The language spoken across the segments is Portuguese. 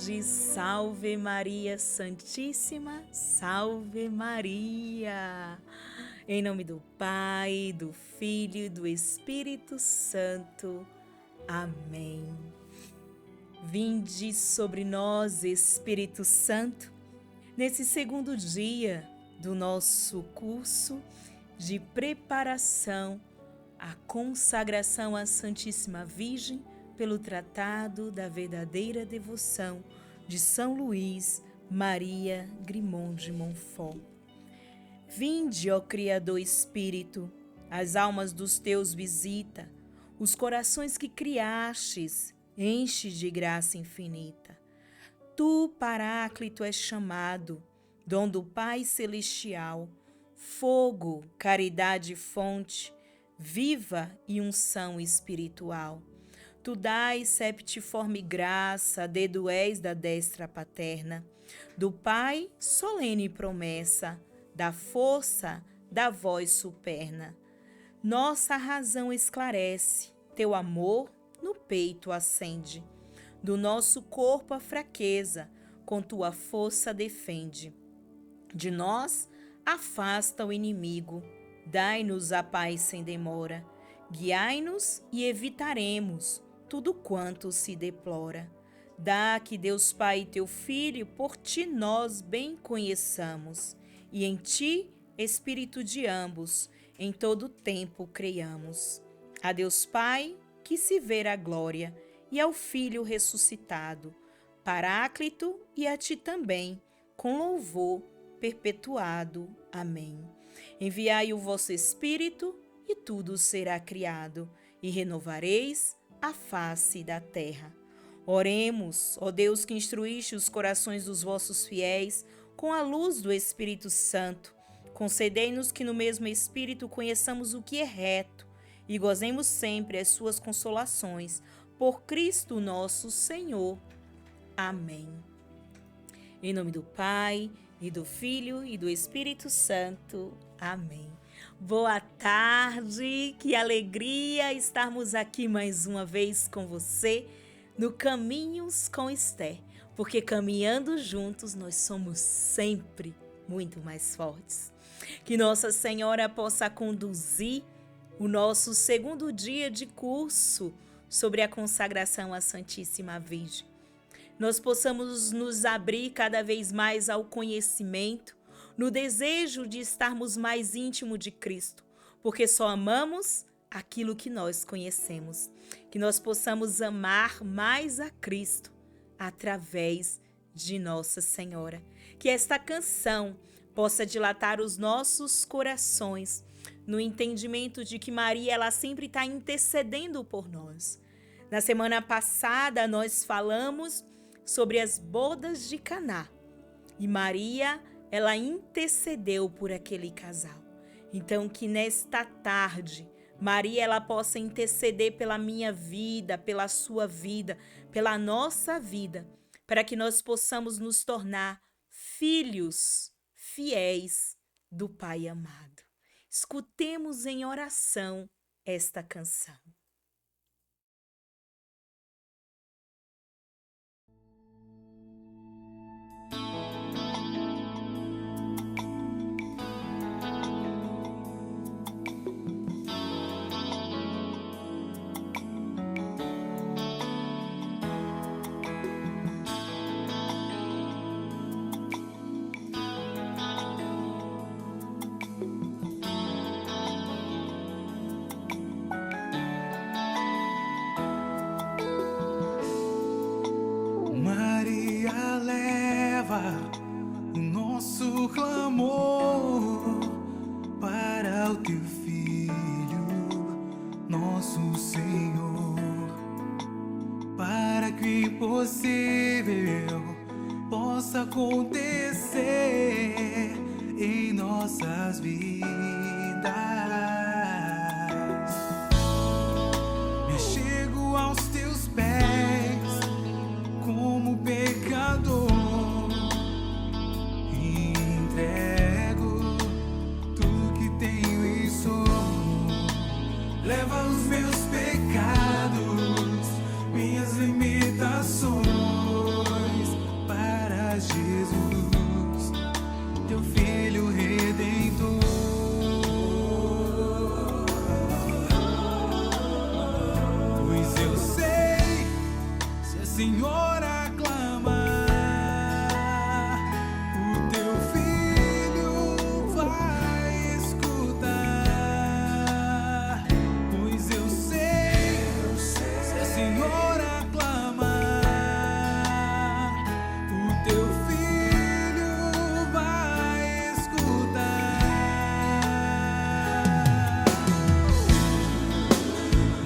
tarde, Salve Maria Santíssima, Salve Maria. Em nome do Pai, do Filho e do Espírito Santo. Amém. Vinde sobre nós, Espírito Santo, nesse segundo dia do nosso curso de preparação à consagração à Santíssima Virgem pelo Tratado da Verdadeira Devoção de São Luís Maria Grimond de Montfort. Vinde, ó Criador Espírito, as almas dos teus visita, os corações que criastes, enche de graça infinita. Tu, Paráclito, és chamado, dom do Pai Celestial, fogo, caridade e fonte, viva e unção espiritual. Tu dás septiforme graça, dedo és da destra paterna, do Pai solene promessa, da força da voz superna. Nossa razão esclarece, teu amor no peito acende, do nosso corpo a fraqueza, com tua força defende. De nós afasta o inimigo, dai-nos a paz sem demora, guiai-nos e evitaremos tudo quanto se deplora. Dá que Deus Pai, teu Filho, por ti nós bem conheçamos, e em ti, Espírito de ambos, em todo tempo creiamos. A Deus Pai, que se ver a glória, e ao Filho ressuscitado, Paráclito, e a ti também, com louvor perpetuado. Amém. Enviai o vosso Espírito, e tudo será criado, e renovareis a face da terra. Oremos, ó Deus que instruíste os corações dos vossos fiéis com a luz do Espírito Santo. Concedei-nos que no mesmo Espírito conheçamos o que é reto e gozemos sempre as suas consolações. Por Cristo nosso Senhor. Amém. Em nome do Pai, e do Filho, e do Espírito Santo. Amém. Boa tarde, que alegria estarmos aqui mais uma vez com você no Caminhos com Esther, porque caminhando juntos nós somos sempre muito mais fortes. Que Nossa Senhora possa conduzir o nosso segundo dia de curso sobre a consagração à Santíssima Virgem. Nós possamos nos abrir cada vez mais ao conhecimento, no desejo de estarmos mais íntimo de Cristo, porque só amamos aquilo que nós conhecemos. Que nós possamos amar mais a Cristo através de Nossa Senhora. Que esta canção possa dilatar os nossos corações no entendimento de que Maria ela sempre está intercedendo por nós. Na semana passada nós falamos sobre as bodas de Caná e Maria ela intercedeu por aquele casal. Então que nesta tarde Maria ela possa interceder pela minha vida, pela sua vida, pela nossa vida, para que nós possamos nos tornar filhos fiéis do Pai amado. Escutemos em oração esta canção. O nosso clamor para o teu Filho, nosso Senhor, para que o impossível possa acontecer em nossas vidas. Me chego aos teus pés como pecador. Leva os meus pecados, minhas limitações, Senhora clama, o teu filho vai escutar, pois eu sei, se a Senhora clama, o teu filho vai escutar.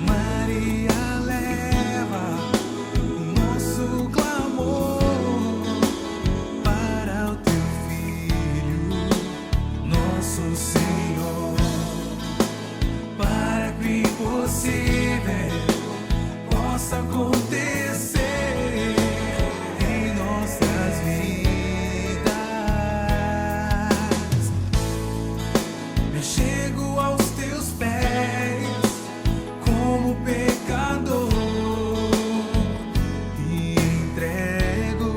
Maria leva o nosso clamor para o teu filho, nosso Senhor, para que o impossível possa acontecer em nossas vidas. Me chego aos teus pés como pecador e entrego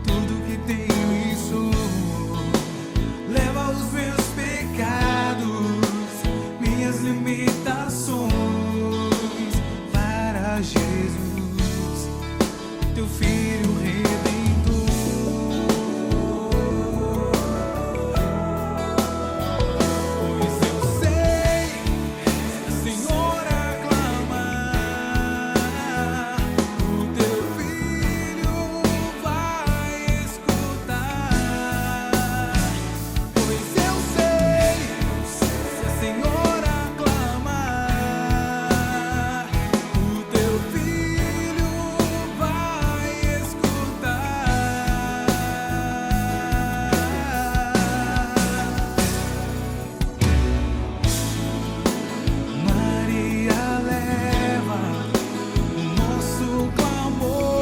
tudo que tenho e sou. Leva os meus pecados, minhas limitações para Jesus, teu Filho Redentor. Pois eu sei, se a Senhora clama, o teu filho vai escutar. Pois eu sei, se a Senhora clama, o teu filho vai escutar. Maria leva o nosso clamor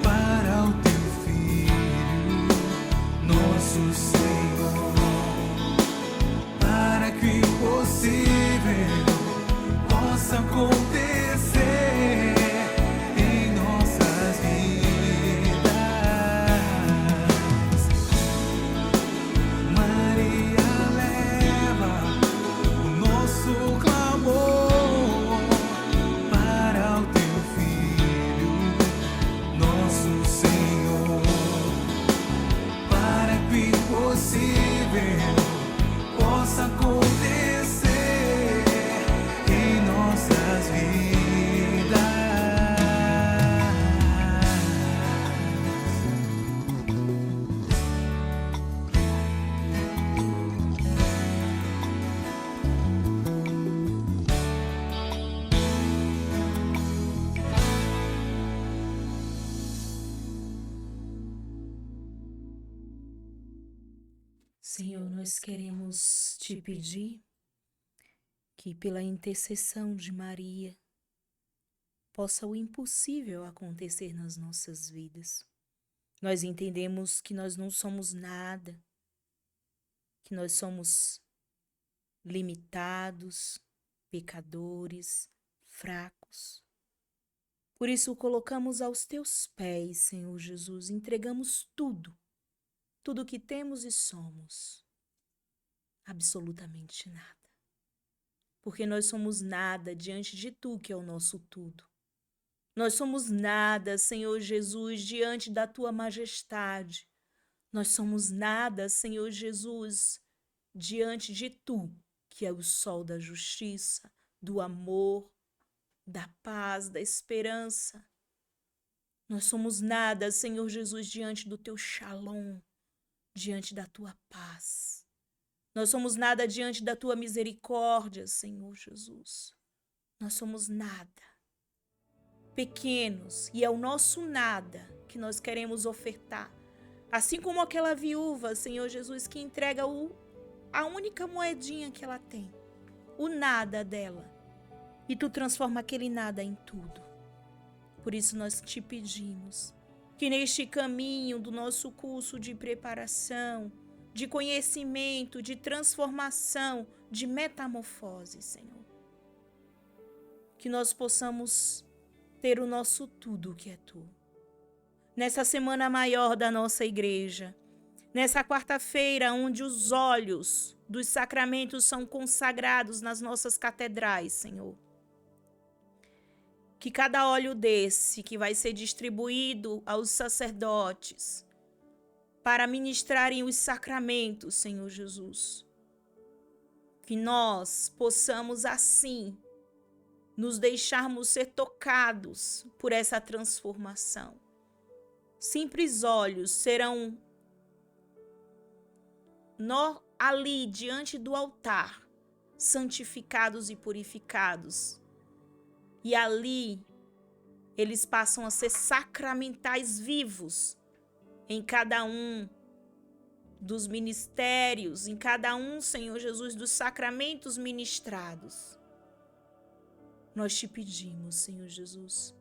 para o teu filho, nosso Senhor, para que o impossível possa acontecer em nossas vidas. Maria leva o nosso clamor para o teu filho, nosso Senhor, para que o impossível possa acontecer em nossas vidas. Senhor, nós queremos te pedir que, pela intercessão de Maria, possa o impossível acontecer nas nossas vidas. Nós entendemos que nós não somos nada, que nós somos limitados, pecadores, fracos. Por isso, colocamos aos teus pés, Senhor Jesus, entregamos tudo que temos e somos, absolutamente nada. Porque nós somos nada diante de tu, que é o nosso tudo. Nós somos nada, Senhor Jesus, diante da tua majestade. Nós somos nada, Senhor Jesus, diante de tu, que é o sol da justiça, do amor, da paz, da esperança. Nós somos nada, Senhor Jesus, diante do teu shalom, diante da tua paz. Nós somos nada diante da tua misericórdia, Senhor Jesus. Nós somos nada, pequenos, e é o nosso nada que nós queremos ofertar. Assim como aquela viúva, Senhor Jesus, que entrega a única moedinha que ela tem, o nada dela, e tu transforma aquele nada em tudo. Por isso nós te pedimos que neste caminho do nosso curso de preparação, de conhecimento, de transformação, de metamorfose, Senhor, que nós possamos ter o nosso tudo que é tu. Nessa semana maior da nossa igreja, nessa quarta-feira onde os olhos dos sacramentos são consagrados nas nossas catedrais, Senhor, que cada óleo desse que vai ser distribuído aos sacerdotes para ministrarem os sacramentos, Senhor Jesus, que nós possamos assim nos deixarmos ser tocados por essa transformação. Simples olhos serão ali diante do altar, santificados e purificados. E ali eles passam a ser sacramentais vivos em cada um dos ministérios, em cada um, Senhor Jesus, dos sacramentos ministrados. Nós te pedimos, Senhor Jesus,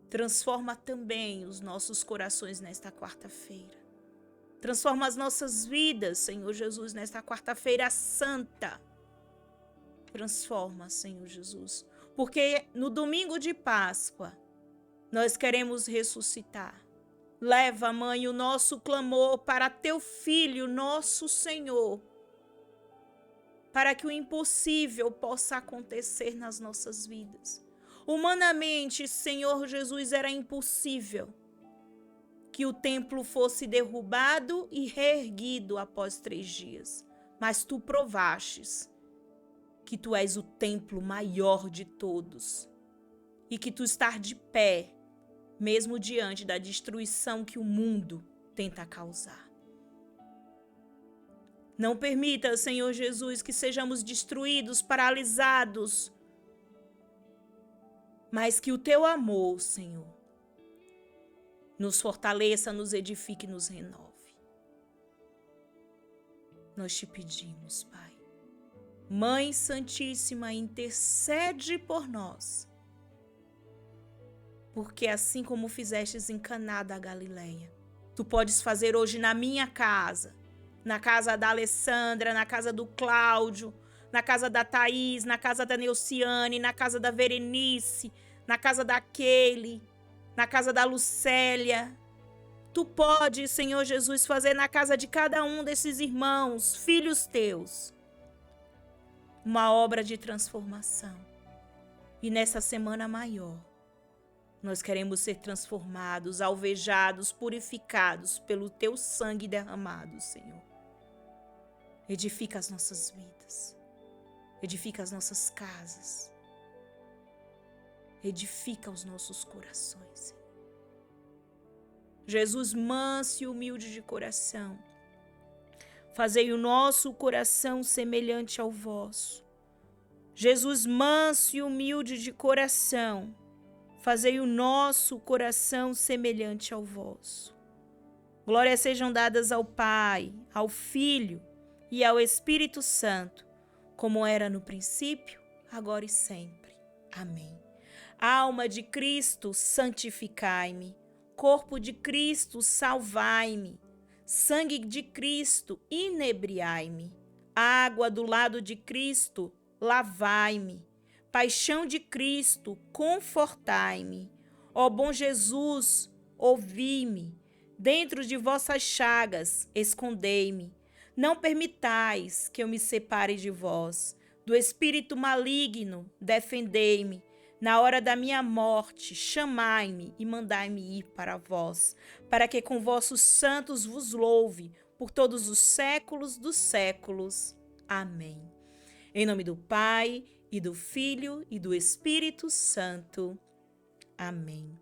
transforma também os nossos corações nesta quarta-feira. Transforma as nossas vidas, Senhor Jesus, nesta quarta-feira santa. Transforma, Senhor Jesus, porque no domingo de Páscoa nós queremos ressuscitar. Leva, Mãe, o nosso clamor para teu Filho, nosso Senhor, para que o impossível possa acontecer nas nossas vidas. Humanamente, Senhor Jesus, era impossível que o templo fosse derrubado e reerguido após 3 dias. Mas tu provastes que tu és o templo maior de todos e que tu estás de pé, mesmo diante da destruição que o mundo tenta causar. Não permita, Senhor Jesus, que sejamos destruídos, paralisados, mas que o teu amor, Senhor, nos fortaleça, nos edifique e nos renove. Nós te pedimos, Pai. Mãe Santíssima, intercede por nós, porque assim como fizestes em Caná da Galileia, tu podes fazer hoje na minha casa, na casa da Alessandra, na casa do Cláudio, na casa da Thaís, na casa da Neuciane, na casa da Verenice, na casa da Keile, na casa da Lucélia. Tu podes, Senhor Jesus, fazer na casa de cada um desses irmãos, filhos teus, uma obra de transformação. E nessa semana maior, nós queremos ser transformados, alvejados, purificados pelo teu sangue derramado, Senhor. Edifica as nossas vidas. Edifica as nossas casas. Edifica os nossos corações, Senhor. Jesus, manso e humilde de coração, fazei o nosso coração semelhante ao vosso. Jesus, manso e humilde de coração, fazei o nosso coração semelhante ao vosso. Glórias sejam dadas ao Pai, ao Filho e ao Espírito Santo, como era no princípio, agora e sempre. Amém. Alma de Cristo, santificai-me. Corpo de Cristo, salvai-me. Sangue de Cristo, inebriai-me. Água do lado de Cristo, lavai-me. Paixão de Cristo, confortai-me. Ó bom Jesus, ouvi-me. Dentro de vossas chagas, escondei-me. Não permitais que eu me separe de vós. Do espírito maligno, defendei-me. Na hora da minha morte, chamai-me e mandai-me ir para vós, para que com vossos santos vos louve por todos os séculos dos séculos. Amém. Em nome do Pai, e do Filho, e do Espírito Santo. Amém.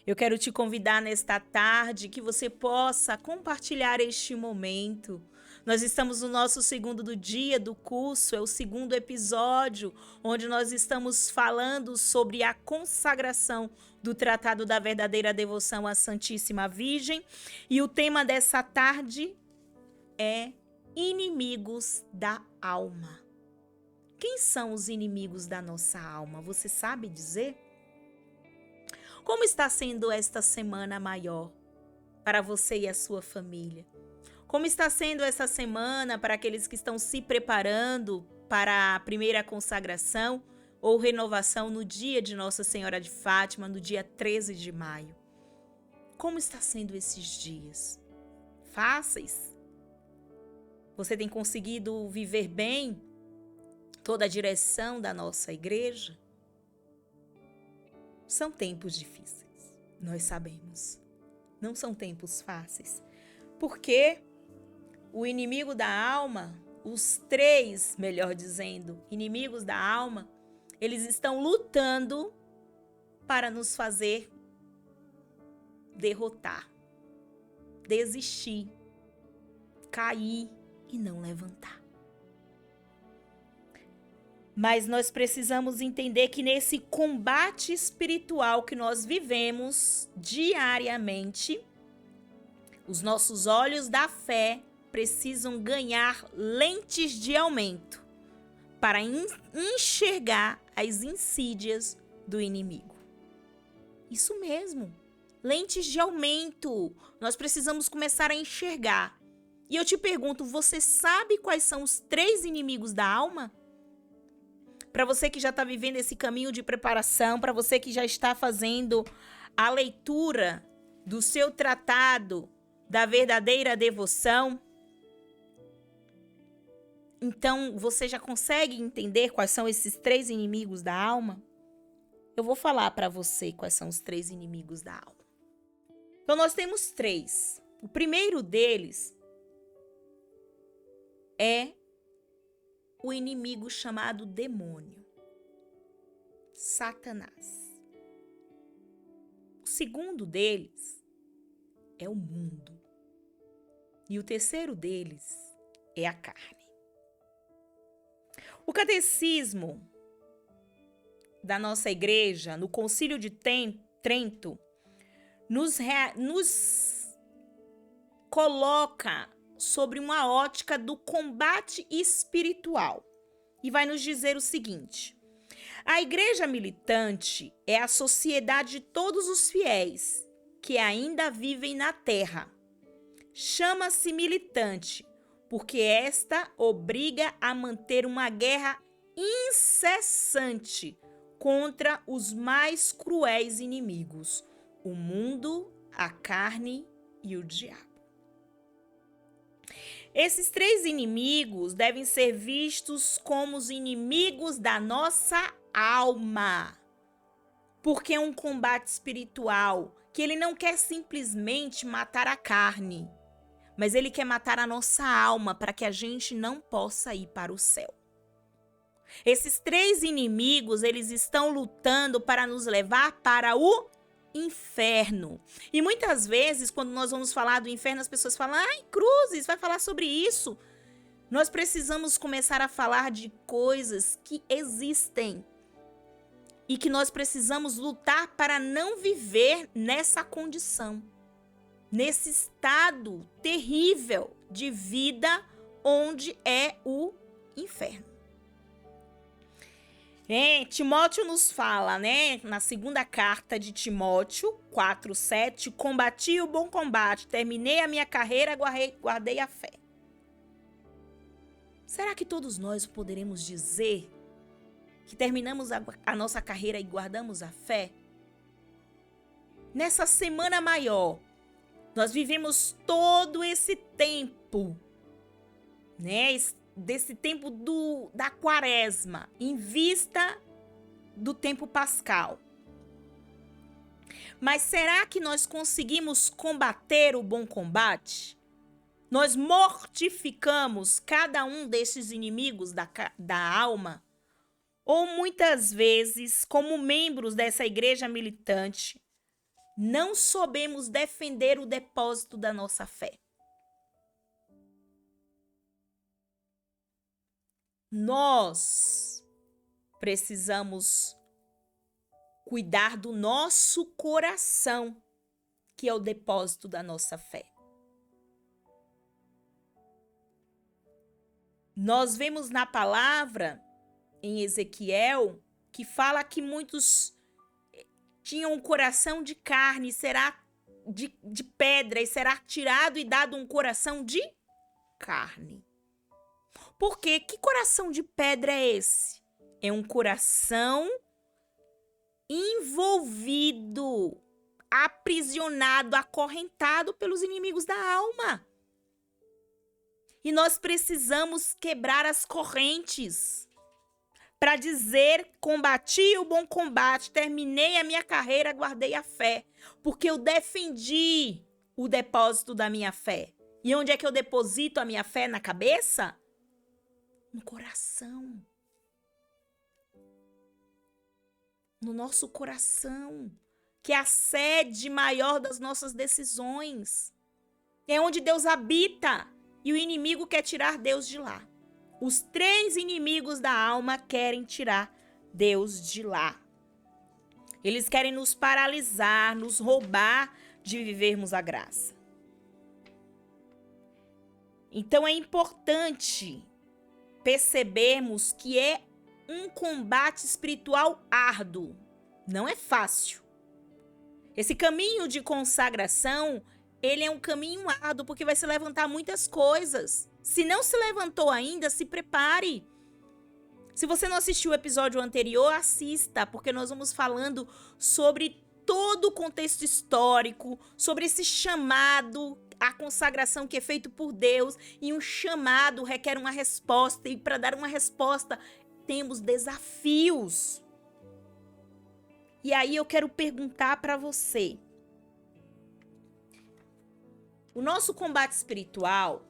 Eu quero te convidar nesta tarde que você possa compartilhar este momento. Nós estamos no nosso segundo dia do curso, é o 2º episódio, onde nós estamos falando sobre a consagração do Tratado da Verdadeira Devoção à Santíssima Virgem. E o tema dessa tarde é inimigos da alma. Quem são os inimigos da nossa alma? Você sabe dizer? Como está sendo esta semana maior para você e a sua família? Como está sendo essa semana para aqueles que estão se preparando para a primeira consagração ou renovação no dia de Nossa Senhora de Fátima, no dia 13 de maio? Como está sendo esses dias? Fáceis? Você tem conseguido viver bem toda a direção da nossa igreja? São tempos difíceis, nós sabemos. Não são tempos fáceis. Porque o inimigo da alma, os três, melhor dizendo, inimigos da alma, eles estão lutando para nos fazer derrotar, desistir, cair e não levantar. Mas nós precisamos entender que nesse combate espiritual que nós vivemos diariamente, os nossos olhos da fé precisam ganhar lentes de aumento para enxergar as insídias do inimigo. Isso mesmo, lentes de aumento. Nós precisamos começar a enxergar. E eu te pergunto, você sabe quais são os 3 inimigos da alma? Para você que já está vivendo esse caminho de preparação, para você que já está fazendo a leitura do seu tratado da verdadeira devoção, então você já consegue entender quais são esses 3 inimigos da alma? Eu vou falar para você quais são os 3 inimigos da alma. Então nós temos 3. O primeiro deles é o inimigo chamado demônio, Satanás. O segundo deles é o mundo. E o terceiro deles é a carne. O catecismo da nossa igreja, no Concílio de Trento, nos coloca sobre uma ótica do combate espiritual e vai nos dizer o seguinte: a igreja militante é a sociedade de todos os fiéis que ainda vivem na terra. Chama-se militante porque esta obriga a manter uma guerra incessante contra os mais cruéis inimigos, o mundo, a carne e o diabo. Esses 3 inimigos devem ser vistos como os inimigos da nossa alma, porque é um combate espiritual que ele não quer simplesmente matar a carne, mas ele quer matar a nossa alma para que a gente não possa ir para o céu. Esses 3 inimigos, eles estão lutando para nos levar para o inferno. E muitas vezes, quando nós vamos falar do inferno, as pessoas falam: ai, cruzes, vai falar sobre isso. Nós precisamos começar a falar de coisas que existem e que nós precisamos lutar para não viver nessa condição, nesse estado terrível de vida onde é o inferno. Timóteo nos fala, na segunda carta de Timóteo 4:7, combati o bom combate, terminei a minha carreira, guardei a fé. Será que todos nós poderemos dizer que terminamos a nossa carreira e guardamos a fé? Nessa semana maior, nós vivemos todo esse tempo, desse tempo da quaresma, em vista do tempo pascal. Mas será que nós conseguimos combater o bom combate? Nós mortificamos cada um desses inimigos da alma? Ou muitas vezes, como membros dessa igreja militante, não soubemos defender o depósito da nossa fé? Nós precisamos cuidar do nosso coração, que é o depósito da nossa fé. Nós vemos na palavra, em Ezequiel, que fala que muitos tinham um coração de carne, será de pedra, e será tirado e dado um coração de carne. Por quê? Que coração de pedra é esse? É um coração envolvido, aprisionado, acorrentado pelos inimigos da alma. E nós precisamos quebrar as correntes para dizer: combati o bom combate, terminei a minha carreira, guardei a fé, porque eu defendi o depósito da minha fé. E onde é que eu deposito a minha fé? Na cabeça? No coração. No nosso coração, que é a sede maior das nossas decisões. É onde Deus habita e o inimigo quer tirar Deus de lá. Os 3 inimigos da alma querem tirar Deus de lá. Eles querem nos paralisar, nos roubar de vivermos a graça. Então é importante percebermos que é um combate espiritual árduo. Não é fácil. Esse caminho de consagração, ele é um caminho árduo, porque vai se levantar muitas coisas. Se não se levantou ainda, se prepare. Se você não assistiu o episódio anterior, assista, porque nós vamos falando sobre todo o contexto histórico, sobre esse chamado, a consagração que é feito por Deus, e um chamado requer uma resposta, e para dar uma resposta, temos desafios. E aí eu quero perguntar para você, o nosso combate espiritual,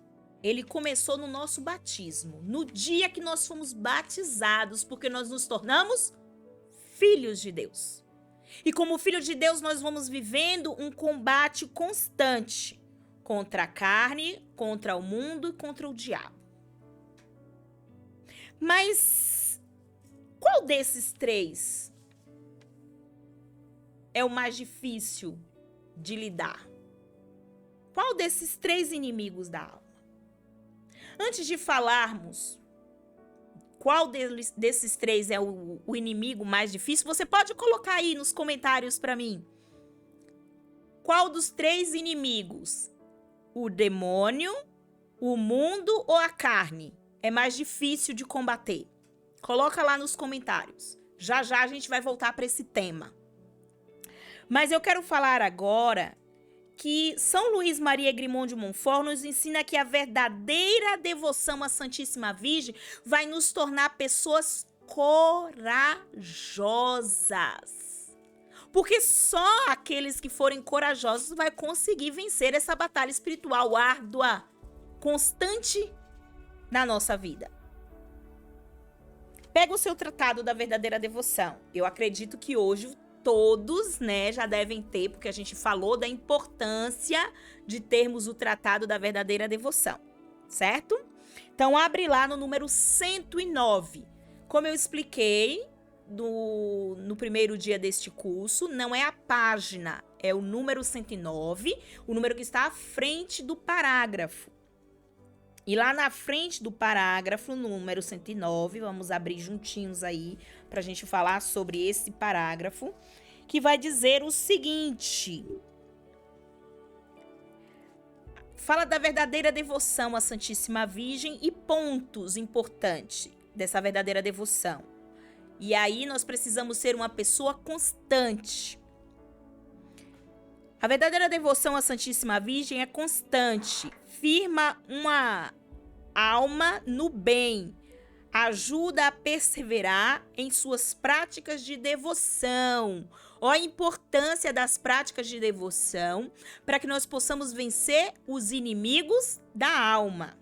ele começou no nosso batismo, no dia que nós fomos batizados, porque nós nos tornamos filhos de Deus. E como filhos de Deus, nós vamos vivendo um combate constante contra a carne, contra o mundo e contra o diabo. Mas qual desses 3 é o mais difícil de lidar? Qual desses 3 inimigos da alma? Antes de falarmos qual desses 3 é o inimigo mais difícil, você pode colocar aí nos comentários para mim. Qual dos 3 inimigos, o demônio, o mundo ou a carne, é mais difícil de combater? Coloca lá nos comentários. Já já a gente vai voltar para esse tema. Mas eu quero falar agora que São Luís Maria Grimond de Montfort nos ensina que a verdadeira devoção à Santíssima Virgem vai nos tornar pessoas corajosas. Porque só aqueles que forem corajosos vai conseguir vencer essa batalha espiritual árdua, constante na nossa vida. Pega o seu tratado da verdadeira devoção. Eu acredito que hoje todos, já devem ter, porque a gente falou da importância de termos o tratado da verdadeira devoção, certo? Então, abre lá no número 109. Como eu expliquei no primeiro dia deste curso, não é a página, é o número 109, o número que está à frente do parágrafo. E lá na frente do parágrafo, no número 109, vamos abrir juntinhos aí para a gente falar sobre esse parágrafo, que vai dizer o seguinte: fala da verdadeira devoção à Santíssima Virgem e pontos importantes dessa verdadeira devoção. E aí nós precisamos ser uma pessoa constante. A verdadeira devoção à Santíssima Virgem é constante, firma uma alma no bem, ajuda a perseverar em suas práticas de devoção. Olha a importância das práticas de devoção para que nós possamos vencer os inimigos da alma,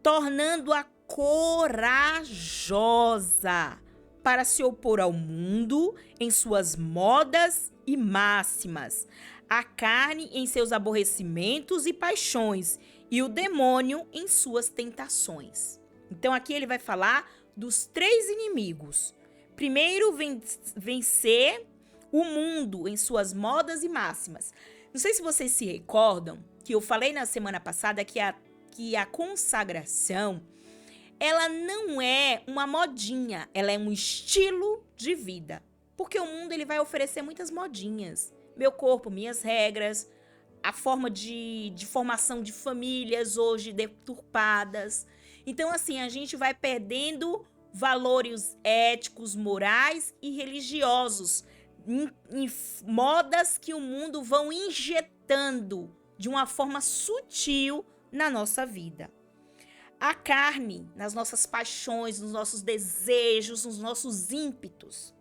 tornando-a corajosa para se opor ao mundo em suas modas e máximas, a carne em seus aborrecimentos e paixões e o demônio em suas tentações. Então aqui ele vai falar dos 3 inimigos. Primeiro, vencer o mundo em suas modas e máximas. Não sei se vocês se recordam que eu falei na semana passada que a consagração, ela não é uma modinha, ela é um estilo de vida. Porque o mundo ele vai oferecer muitas modinhas. Meu corpo, minhas regras, a forma de formação de famílias hoje deturpadas. Então, assim, a gente vai perdendo valores éticos, morais e religiosos em modas que o mundo vão injetando de uma forma sutil na nossa vida. a carne, nas nossas paixões, nos nossos desejos, nos nossos ímpetos.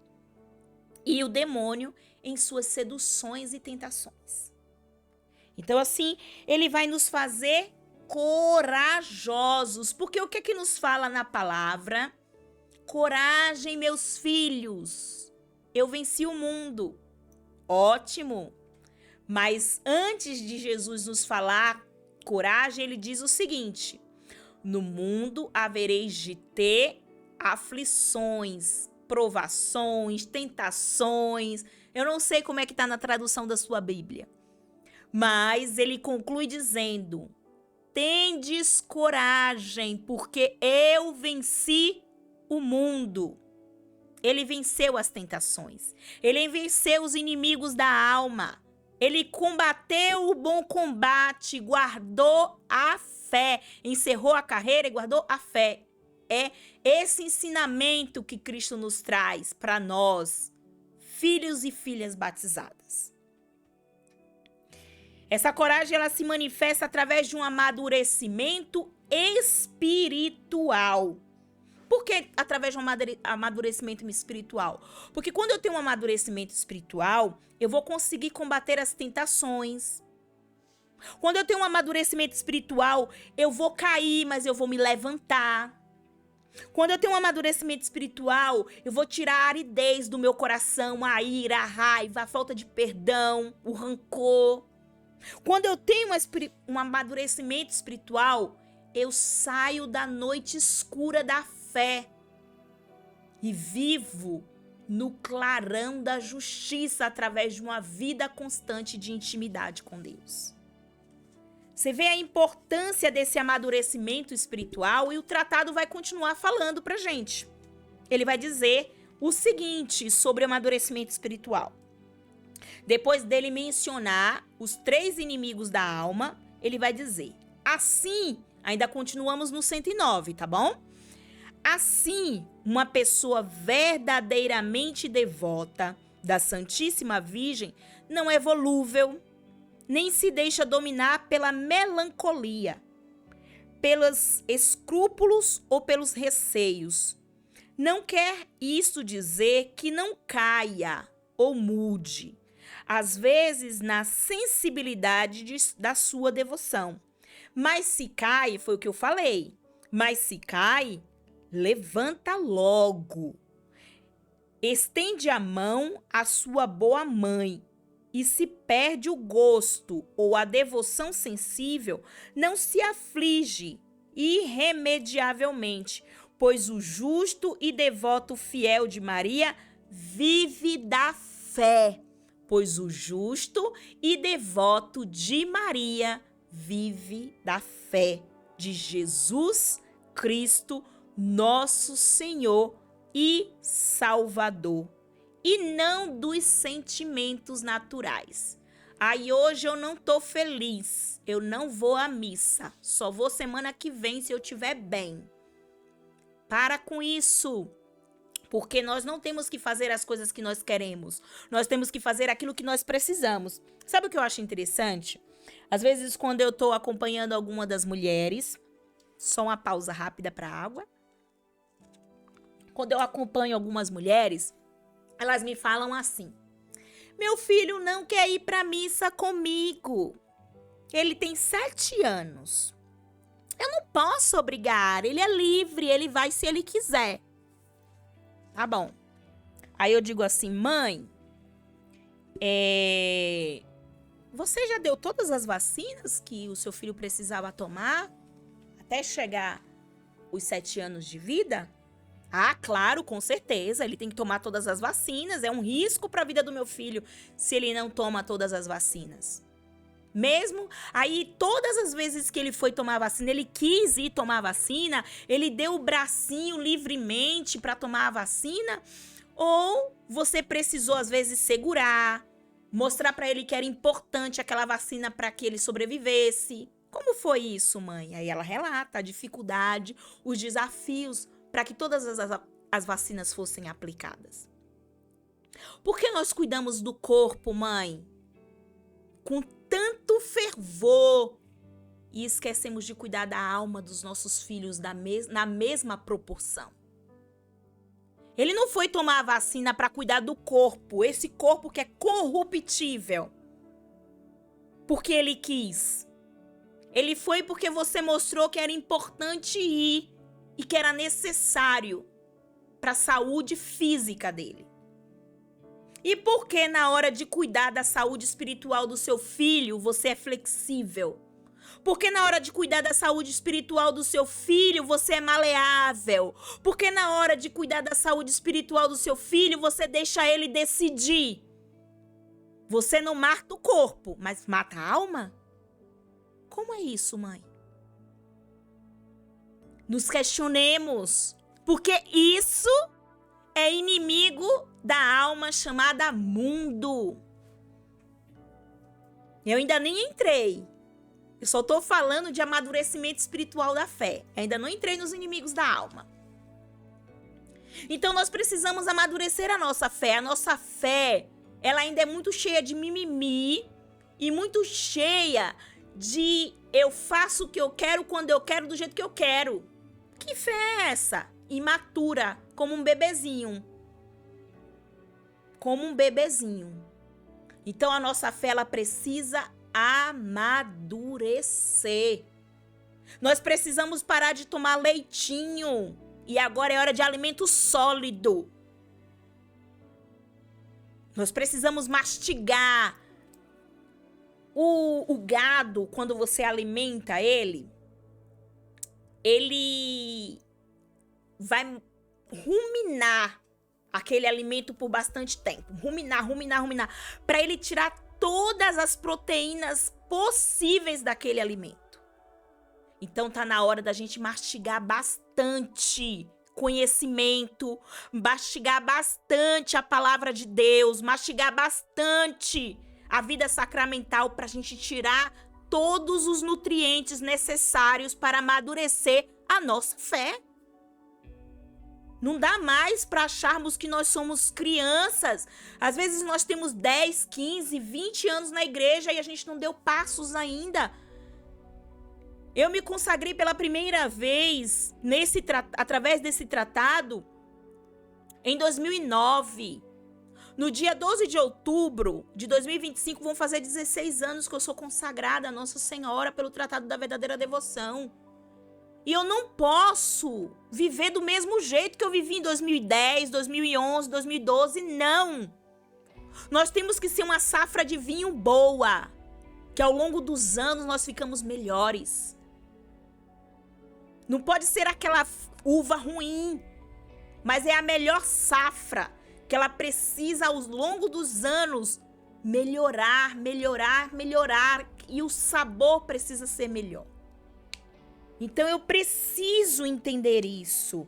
E o demônio em suas seduções e tentações. Então, assim, ele vai nos fazer corajosos. Porque o que é que nos fala na palavra? Coragem, meus filhos. Eu venci o mundo. Ótimo. Mas antes de Jesus nos falar coragem, ele diz o seguinte: no mundo havereis de ter aflições, provações, tentações. Eu não sei como é que está na tradução da sua Bíblia. Mas ele conclui dizendo: tendes coragem, porque eu venci o mundo. Ele venceu as tentações. Ele venceu os inimigos da alma. Ele combateu o bom combate, guardou a fé, encerrou a carreira e guardou a fé. É esse ensinamento que Cristo nos traz para nós, filhos e filhas batizadas. Essa coragem, ela se manifesta através de um amadurecimento espiritual. Por que através de um amadurecimento espiritual? Porque quando eu tenho um amadurecimento espiritual, eu vou conseguir combater as tentações. Quando eu tenho um amadurecimento espiritual, eu vou cair, mas eu vou me levantar. Quando eu tenho um amadurecimento espiritual, eu vou tirar a aridez do meu coração, a ira, a raiva, a falta de perdão, o rancor. Quando eu tenho um amadurecimento espiritual, eu saio da noite escura da fé e vivo no clarão da justiça através de uma vida constante de intimidade com Deus. Você vê a importância desse amadurecimento espiritual e o tratado vai continuar falando pra gente. Ele vai dizer o seguinte sobre o amadurecimento espiritual. Depois dele mencionar os 3 inimigos da alma, ele vai dizer: assim, ainda continuamos no 109, tá bom? Assim, uma pessoa verdadeiramente devota da Santíssima Virgem não é volúvel, nem se deixa dominar pela melancolia, pelos escrúpulos ou pelos receios. Não quer isso dizer que não caia ou mude, às vezes na sensibilidade da sua devoção. Mas se cai, foi o que eu falei, mas se cai, levanta logo. Estende a mão à sua boa mãe. E se perde o gosto ou a devoção sensível, não se aflige irremediavelmente, pois o justo e devoto fiel de Maria vive da fé. Pois o justo e devoto de Maria vive da fé de Jesus Cristo, nosso Senhor e Salvador, e não dos sentimentos naturais. Aí hoje eu não tô feliz, eu não vou à missa, só vou semana que vem se eu estiver bem. Para com isso, porque nós não temos que fazer as coisas que nós queremos, nós temos que fazer aquilo que nós precisamos. Sabe o que eu acho interessante? Às vezes quando eu tô acompanhando alguma das mulheres, só uma pausa rápida para água. Quando eu acompanho algumas mulheres, elas me falam assim: meu filho não quer ir para missa comigo. Ele tem 7 anos. Eu não posso obrigar, ele é livre, ele vai se ele quiser. Tá bom. Aí eu digo assim: mãe, você já deu todas as vacinas que o seu filho precisava tomar até chegar os 7 anos de vida? Ah, claro, com certeza, ele tem que tomar todas as vacinas, é um risco para a vida do meu filho se ele não toma todas as vacinas. Mesmo aí, todas as vezes que ele foi tomar a vacina, ele quis ir tomar a vacina, ele deu o bracinho livremente para tomar a vacina, ou você precisou às vezes segurar, mostrar para ele que era importante aquela vacina para que ele sobrevivesse. Como foi isso, mãe? Aí ela relata a dificuldade, os desafios para que todas as vacinas fossem aplicadas. Por que nós cuidamos do corpo, mãe? Com tanto fervor e esquecemos de cuidar da alma dos nossos filhos na mesma proporção. Ele não foi tomar a vacina para cuidar do corpo, esse corpo que é corruptível, porque ele quis. Ele foi porque você mostrou que era importante ir e que era necessário para a saúde física dele. E por que na hora de cuidar da saúde espiritual do seu filho, você é flexível? Por que na hora de cuidar da saúde espiritual do seu filho, você é maleável? Por que na hora de cuidar da saúde espiritual do seu filho, você deixa ele decidir? Você não mata o corpo, mas mata a alma? Como é isso, mãe? Nos questionemos, porque isso é inimigo da alma chamada mundo. Eu ainda nem entrei. Eu só estou falando de amadurecimento espiritual da fé. Eu ainda não entrei nos inimigos da alma. Então nós precisamos amadurecer a nossa fé. A nossa fé, ela ainda é muito cheia de mimimi e muito cheia de eu faço o que eu quero, quando eu quero, do jeito que eu quero. Que fé é essa? Imatura, como um bebezinho. Como um bebezinho. Então a nossa fé, ela precisa amadurecer. Nós precisamos parar de tomar leitinho. E agora é hora de alimento sólido. Nós precisamos mastigar. O gado, quando você alimenta ele vai ruminar aquele alimento por bastante tempo. Ruminar, para ele tirar todas as proteínas possíveis daquele alimento. Então tá na hora da gente mastigar bastante conhecimento, mastigar bastante a palavra de Deus, mastigar bastante a vida sacramental para a gente tirar todos os nutrientes necessários para amadurecer a nossa fé. Não dá mais para acharmos que nós somos crianças. Às vezes nós temos 10, 15, 20 anos na igreja e a gente não deu passos ainda. Eu me consagrei pela primeira vez através desse tratado em 2009. No dia 12 de outubro de 2025, vão fazer 16 anos que eu sou consagrada a Nossa Senhora pelo Tratado da Verdadeira Devoção. E eu não posso viver do mesmo jeito que eu vivi em 2010, 2011, 2012, não. Nós temos que ser uma safra de vinho boa, que ao longo dos anos nós ficamos melhores. Não pode ser aquela uva ruim, mas é a melhor safra, que ela precisa ao longo dos anos melhorar, e o sabor precisa ser melhor. Então eu preciso entender isso,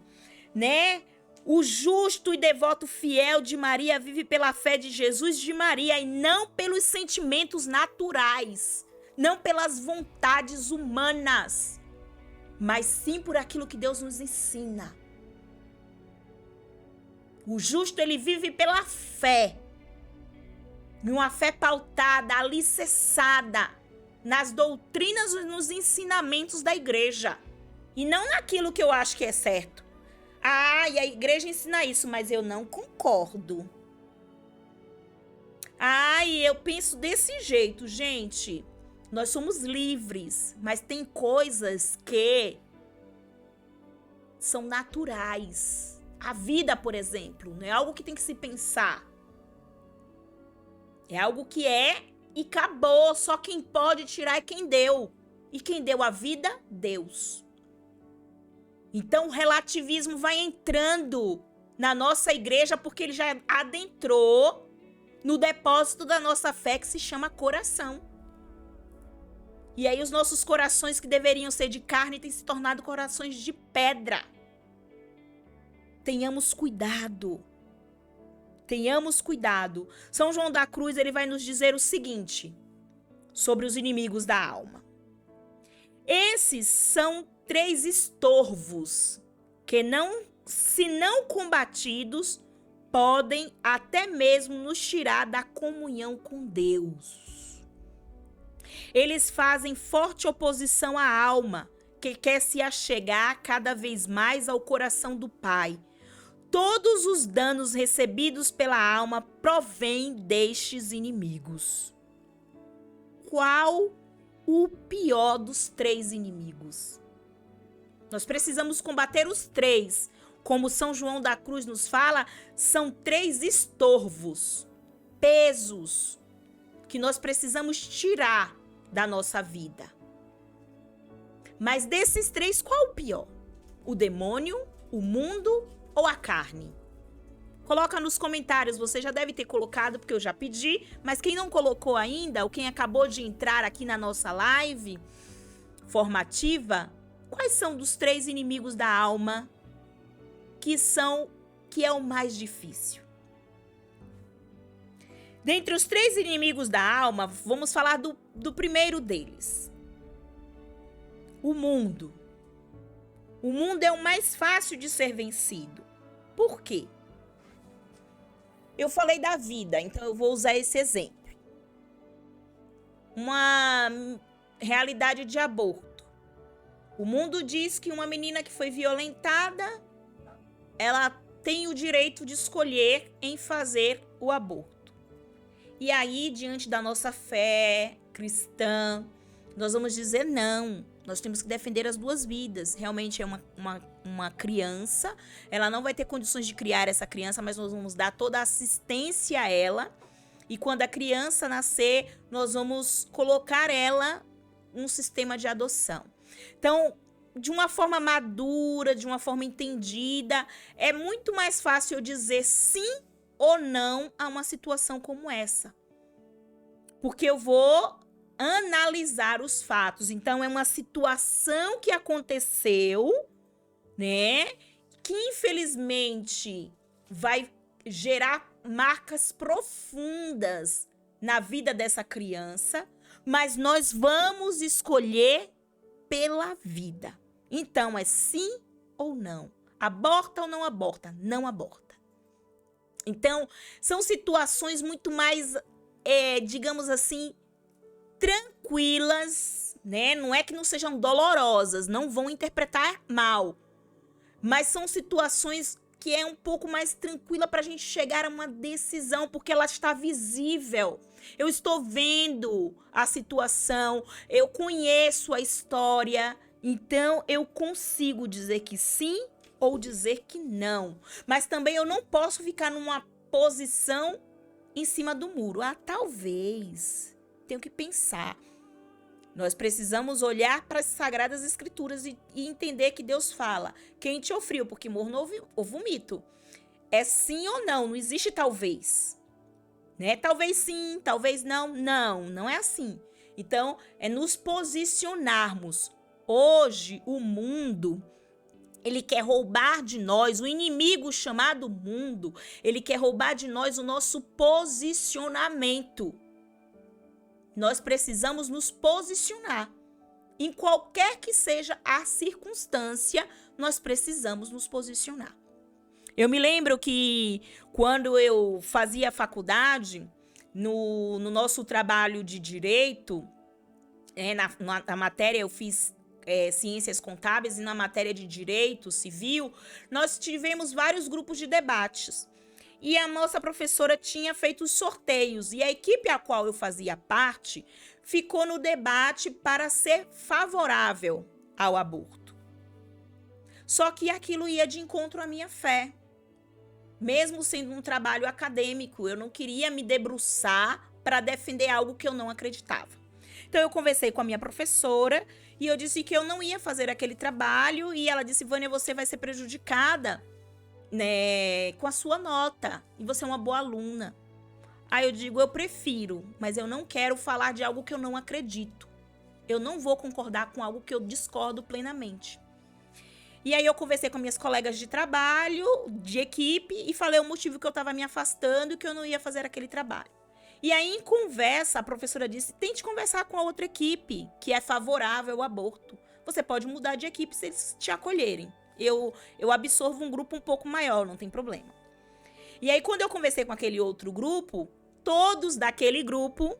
né? O justo e devoto fiel de Maria vive pela fé de Jesus de Maria e não pelos sentimentos naturais, não pelas vontades humanas, mas sim por aquilo que Deus nos ensina. O justo, ele vive pela fé, numa fé pautada, alicerçada nas doutrinas e nos ensinamentos da igreja. E não naquilo que eu acho que é certo. Ah, e a igreja ensina isso, mas eu não concordo. Ah, e eu penso desse jeito, gente. Nós somos livres, mas tem coisas que são naturais. A vida, por exemplo, não é algo que tem que se pensar. É algo que é e acabou. Só quem pode tirar é quem deu. E quem deu a vida? Deus. Então o relativismo vai entrando na nossa igreja porque ele já adentrou no depósito da nossa fé que se chama coração. E aí os nossos corações que deveriam ser de carne têm se tornado corações de pedra. Tenhamos cuidado. Tenhamos cuidado. São João da Cruz, ele vai nos dizer o seguinte sobre os inimigos da alma. Esses são 3 estorvos que se não combatidos, podem até mesmo nos tirar da comunhão com Deus. Eles fazem forte oposição à alma, que quer se achegar cada vez mais ao coração do Pai. Todos os danos recebidos pela alma provêm destes inimigos. Qual o pior dos 3 inimigos? Nós precisamos combater os 3. Como São João da Cruz nos fala, são 3 estorvos, pesos, que nós precisamos tirar da nossa vida. Mas desses 3, qual o pior? O demônio, o mundo ou a carne? Coloca nos comentários, você já deve ter colocado, porque eu já pedi, mas quem não colocou ainda, ou quem acabou de entrar aqui na nossa live formativa, quais são dos 3 inimigos da alma que é o mais difícil? Dentre os 3 inimigos da alma, vamos falar do primeiro deles. O mundo. O mundo é o mais fácil de ser vencido. Por quê? Eu falei da vida, então eu vou usar esse exemplo. Uma realidade de aborto. O mundo diz que uma menina que foi violentada, ela tem o direito de escolher em fazer o aborto. E aí, diante da nossa fé cristã, nós vamos dizer não. Nós temos que defender as 2 vidas. Realmente é uma criança. Ela não vai ter condições de criar essa criança, mas nós vamos dar toda a assistência a ela. E quando a criança nascer, nós vamos colocar ela num sistema de adoção. Então, de uma forma madura, de uma forma entendida, é muito mais fácil eu dizer sim ou não a uma situação como essa. Porque eu vou analisar os fatos. Então, é uma situação que aconteceu, né? Que infelizmente vai gerar marcas profundas na vida dessa criança, mas nós vamos escolher pela vida. Então, é sim ou não. Aborta ou não aborta? Não aborta. Então, são situações muito mais, digamos assim, tranquilas, né? Não é que não sejam dolorosas, não vão interpretar mal. Mas são situações que é um pouco mais tranquila para a gente chegar a uma decisão, porque ela está visível. Eu estou vendo a situação, eu conheço a história, então eu consigo dizer que sim ou dizer que não. Mas também eu não posso ficar numa posição em cima do muro. Talvez. Tenho que pensar. Nós precisamos olhar para as Sagradas Escrituras e entender que Deus fala quente ou frio, porque morno ou vomito. É sim ou não, não existe talvez. Né? Talvez sim, talvez não. Não é assim. Então, é nos posicionarmos. Hoje, o mundo, ele quer roubar de nós, o inimigo chamado mundo, ele quer roubar de nós o nosso posicionamento. Nós precisamos nos posicionar. Em qualquer que seja a circunstância, nós precisamos nos posicionar. Eu me lembro que quando eu fazia faculdade, no nosso trabalho de direito, na matéria eu fiz ciências contábeis e na matéria de direito civil, nós tivemos vários grupos de debates. E a nossa professora tinha feito os sorteios e a equipe a qual eu fazia parte ficou no debate para ser favorável ao aborto. Só que aquilo ia de encontro à minha fé. Mesmo sendo um trabalho acadêmico, eu não queria me debruçar para defender algo que eu não acreditava. Então eu conversei com a minha professora e eu disse que eu não ia fazer aquele trabalho e ela disse: Vânia, você vai ser prejudicada, né, com a sua nota, e você é uma boa aluna. Aí eu digo, eu prefiro, mas eu não quero falar de algo que eu não acredito. Eu não vou concordar com algo que eu discordo plenamente. E aí eu conversei com minhas colegas de trabalho, de equipe, e falei o motivo que eu estava me afastando e que eu não ia fazer aquele trabalho. E aí, em conversa, a professora disse, tente conversar com a outra equipe, que é favorável ao aborto. Você pode mudar de equipe se eles te acolherem. Eu absorvo um grupo um pouco maior, não tem problema. E aí, quando eu conversei com aquele outro grupo, todos daquele grupo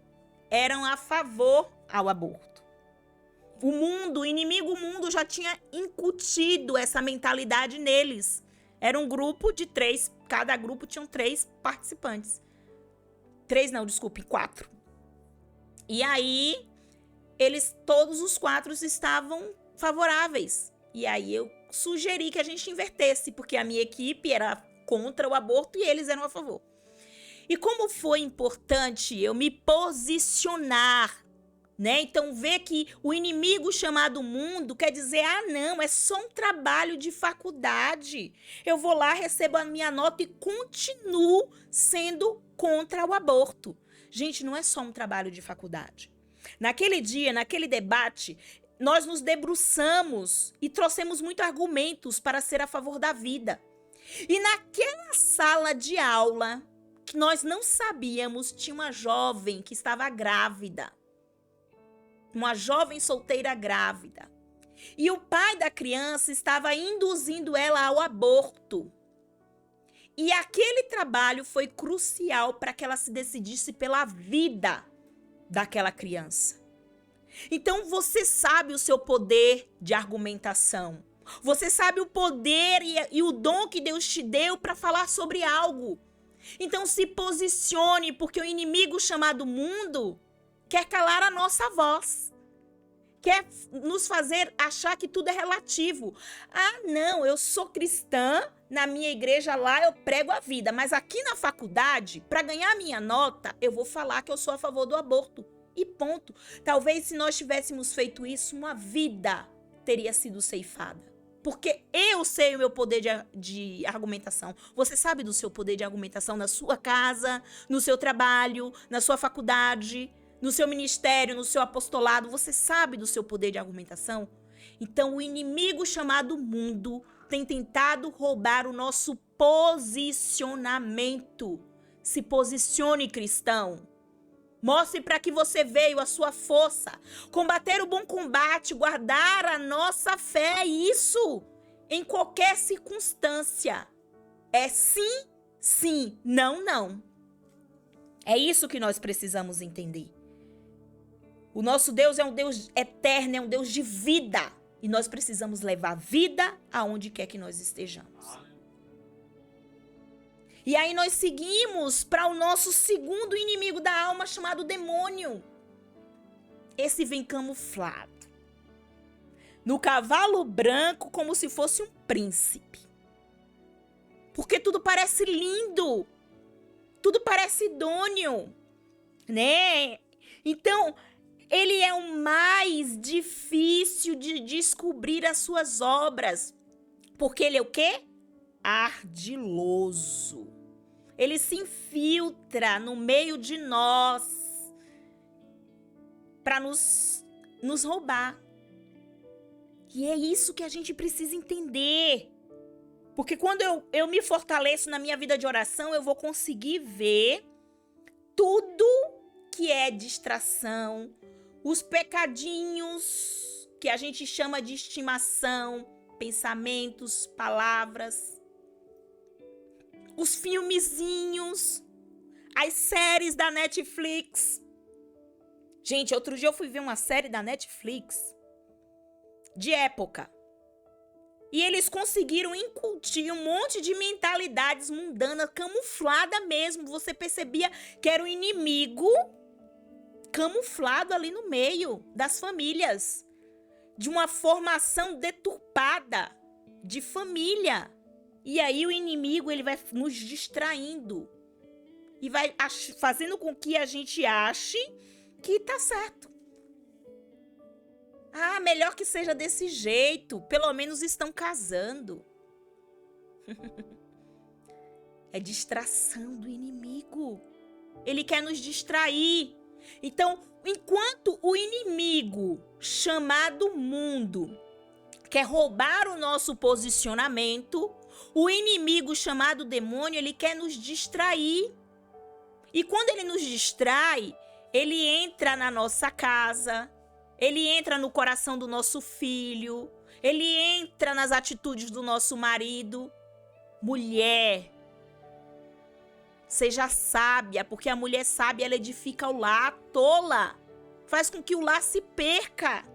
eram a favor ao aborto. O inimigo mundo já tinha incutido essa mentalidade neles. Era um grupo de 3, cada grupo tinha 3 participantes. 4. E aí, todos os 4 estavam favoráveis. E aí eu sugeri que a gente invertesse, porque a minha equipe era contra o aborto e eles eram a favor. E como foi importante eu me posicionar, né? Então, ver que o inimigo chamado mundo quer dizer, não, é só um trabalho de faculdade. Eu vou lá, recebo a minha nota e continuo sendo contra o aborto. Gente, não é só um trabalho de faculdade. Naquele dia, naquele debate, nós nos debruçamos e trouxemos muitos argumentos para ser a favor da vida. E naquela sala de aula, que nós não sabíamos, tinha uma jovem que estava grávida. Uma jovem solteira grávida. E o pai da criança estava induzindo ela ao aborto. E aquele trabalho foi crucial para que ela se decidisse pela vida daquela criança. Então você sabe o seu poder de argumentação. Você sabe o poder e o dom que Deus te deu para falar sobre algo. Então se posicione, porque o inimigo chamado mundo quer calar a nossa voz. Quer nos fazer achar que tudo é relativo. Não, eu sou cristã, na minha igreja lá eu prego a vida, mas aqui na faculdade, para ganhar a minha nota, eu vou falar que eu sou a favor do aborto. E ponto. Talvez se nós tivéssemos feito isso, uma vida teria sido ceifada. Porque eu sei o meu poder de argumentação. Você sabe do seu poder de argumentação na sua casa, no seu trabalho, na sua faculdade, no seu ministério, no seu apostolado. Você sabe do seu poder de argumentação? Então, o inimigo chamado mundo tem tentado roubar o nosso posicionamento. Se posicione, cristão. Mostre para que você veio a sua força, combater o bom combate, guardar a nossa fé, isso em qualquer circunstância. É sim, sim, não, não. É isso que nós precisamos entender. O nosso Deus é um Deus eterno, é um Deus de vida. E nós precisamos levar vida aonde quer que nós estejamos. E aí nós seguimos para o nosso segundo inimigo da alma, chamado demônio. Esse vem camuflado no cavalo branco, como se fosse um príncipe. Porque tudo parece lindo, tudo parece idôneo, né? Então, ele é o mais difícil de descobrir as suas obras. Porque ele é o quê? Ardiloso. Ele se infiltra no meio de nós para nos roubar. E é isso que a gente precisa entender. Porque quando eu me fortaleço na minha vida de oração, eu vou conseguir ver tudo que é distração, os pecadinhos que a gente chama de estimação, pensamentos, palavras, os filmezinhos, as séries da Netflix. Gente, outro dia eu fui ver uma série da Netflix de época. E eles conseguiram incutir um monte de mentalidades mundanas, camuflada mesmo. Você percebia que era o inimigo camuflado ali no meio das famílias. De uma formação deturpada de família. E aí o inimigo ele vai nos distraindo. E vai fazendo com que a gente ache que tá certo. Melhor que seja desse jeito. Pelo menos estão casando. É distração do inimigo. Ele quer nos distrair. Então, enquanto o inimigo chamado mundo quer roubar o nosso posicionamento, o inimigo chamado demônio, ele quer nos distrair. E quando ele nos distrai, ele entra na nossa casa, ele entra no coração do nosso filho, ele entra nas atitudes do nosso marido. Mulher, seja sábia, porque a mulher sábia ela edifica o lar, tola. faz com que o lar se perca.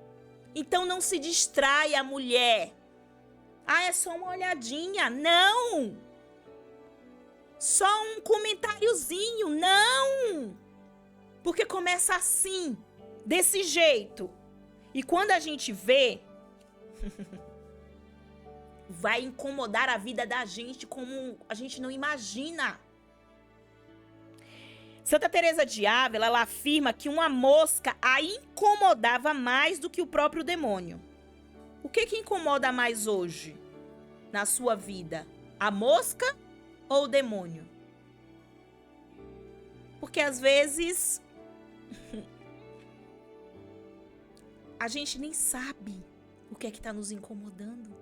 Então não se distraia, mulher. Ah, é só uma olhadinha. Não! Só um comentáriozinho. Não! Porque começa assim, desse jeito. E quando a gente vê, vai incomodar a vida da gente como a gente não imagina. Santa Teresa de Ávila, ela afirma que uma mosca a incomodava mais do que o próprio demônio. O que incomoda mais hoje na sua vida? A mosca ou o demônio? Porque às vezes a gente nem sabe o que é que está nos incomodando.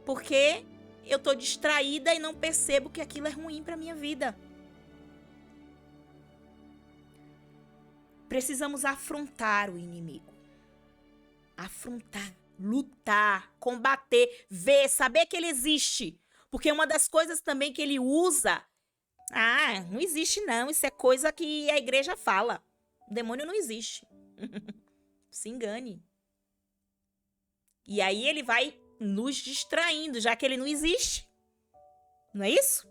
Porque eu estou distraída e não percebo que aquilo é ruim para minha vida. Precisamos afrontar o inimigo. Afrontar, lutar, combater, ver, saber que ele existe. Porque uma das coisas também que ele usa... Ah, não existe não, isso é coisa que a igreja fala. O demônio não existe. Se engane. E aí ele vai nos distraindo, já que ele não existe. Não é isso?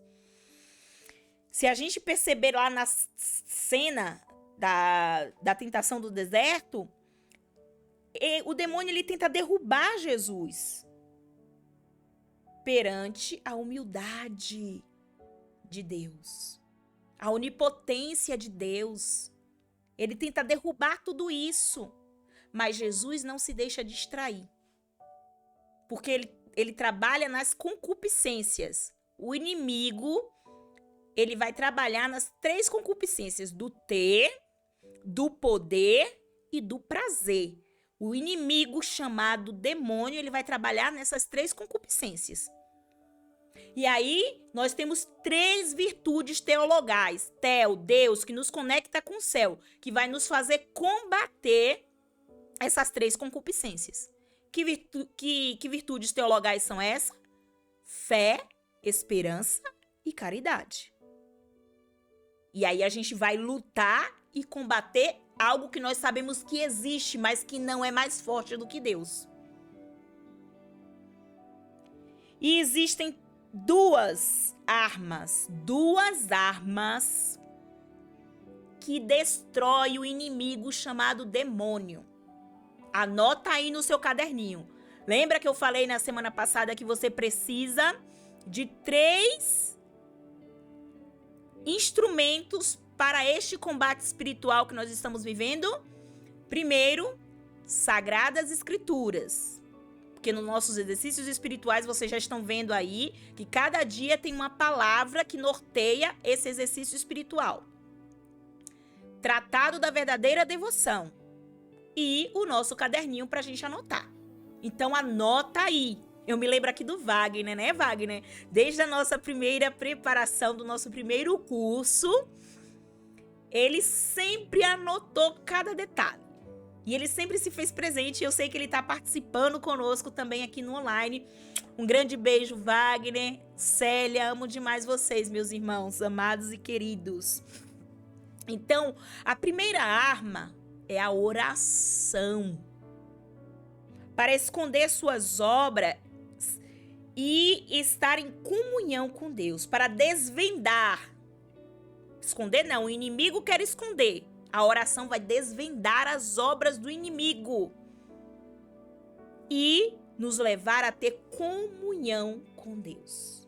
Se a gente perceber lá na cena da tentação do deserto, o demônio ele tenta derrubar Jesus perante a humildade de Deus, a onipotência de Deus. Ele tenta derrubar tudo isso, mas Jesus não se deixa distrair, porque ele trabalha nas concupiscências. O inimigo, ele vai trabalhar nas 3 concupiscências: do ter, do poder e do prazer. O inimigo chamado demônio, ele vai trabalhar nessas 3 concupiscências. E aí, nós temos 3 virtudes teologais. Teo, Deus, que nos conecta com o céu, que vai nos fazer combater essas 3 concupiscências. Que virtudes teologais são essas? Fé, esperança e caridade. E aí a gente vai lutar e combater algo que nós sabemos que existe, mas que não é mais forte do que Deus. E existem 2 armas que destroem o inimigo chamado demônio. Anota aí no seu caderninho. Lembra que eu falei na semana passada que você precisa de 3 instrumentos para este combate espiritual que nós estamos vivendo? Primeiro, Sagradas Escrituras. Porque nos nossos exercícios espirituais vocês já estão vendo aí que cada dia tem uma palavra que norteia esse exercício espiritual. Tratado da Verdadeira Devoção. E o nosso caderninho para a gente anotar. Então anota aí. Eu me lembro aqui do Wagner, né, Wagner? Desde a nossa primeira preparação do nosso primeiro curso, ele sempre anotou cada detalhe. E ele sempre se fez presente. Eu sei que ele está participando conosco também aqui no online. Um grande beijo, Wagner, Célia. Amo demais vocês, meus irmãos, amados e queridos. Então, a primeira arma é a oração. Para esconder suas obras e estar em comunhão com Deus. Para desvendar. Esconder não, o inimigo quer esconder. A oração vai desvendar as obras do inimigo e nos levar a ter comunhão com Deus.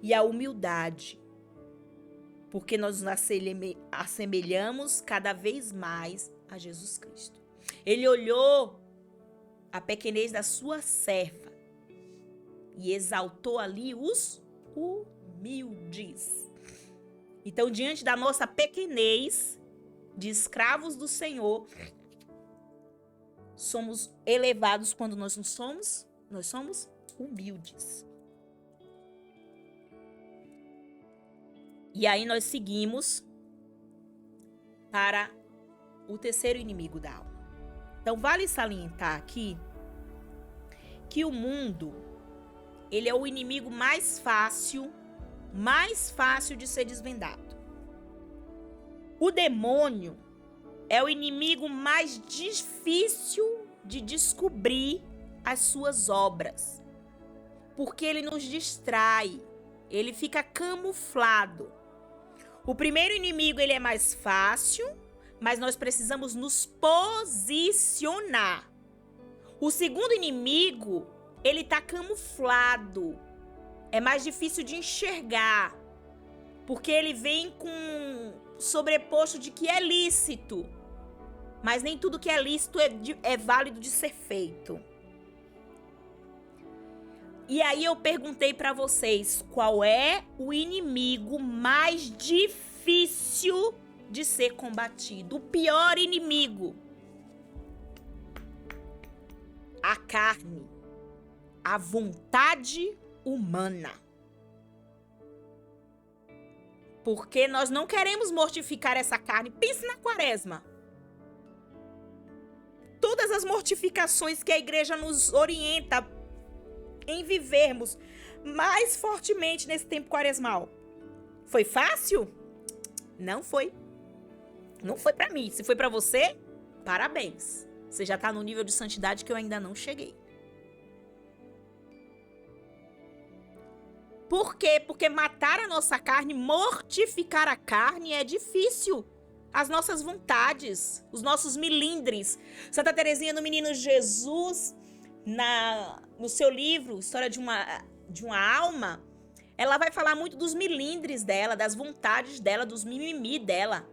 E a humildade, porque nós nos assemelhamos cada vez mais a Jesus Cristo. Ele olhou a pequenez da sua serva e exaltou ali os humildes. Então, diante da nossa pequenez de escravos do Senhor, somos elevados quando nós não somos, nós somos humildes. E aí nós seguimos para o terceiro inimigo da alma. Então vale salientar aqui que o mundo, ele é o inimigo mais fácil de ser desvendado. O demônio é o inimigo mais difícil de descobrir as suas obras, porque ele nos distrai, ele fica camuflado. O primeiro inimigo, ele é mais fácil, mas nós precisamos nos posicionar. O segundo inimigo, ele tá camuflado, é mais difícil de enxergar, porque ele vem com sobreposto de que é lícito, mas nem tudo que é lícito é válido de ser feito. E aí eu perguntei para vocês, qual é o inimigo mais difícil de ser combatido? O pior inimigo? A carne, a vontade humana. Porque nós não queremos mortificar essa carne. Pense na quaresma. Todas as mortificações que a igreja nos orienta em vivermos mais fortemente nesse tempo quaresmal. Foi fácil? Não foi. Não foi pra mim. Se foi pra você, parabéns. Você já tá no nível de santidade que eu ainda não cheguei. Por quê? Porque matar a nossa carne, mortificar a carne é difícil. As nossas vontades, os nossos milindres. Santa Teresinha do Menino Jesus, no seu livro, História de uma Alma, ela vai falar muito dos milindres dela, das vontades dela, dos mimimi dela.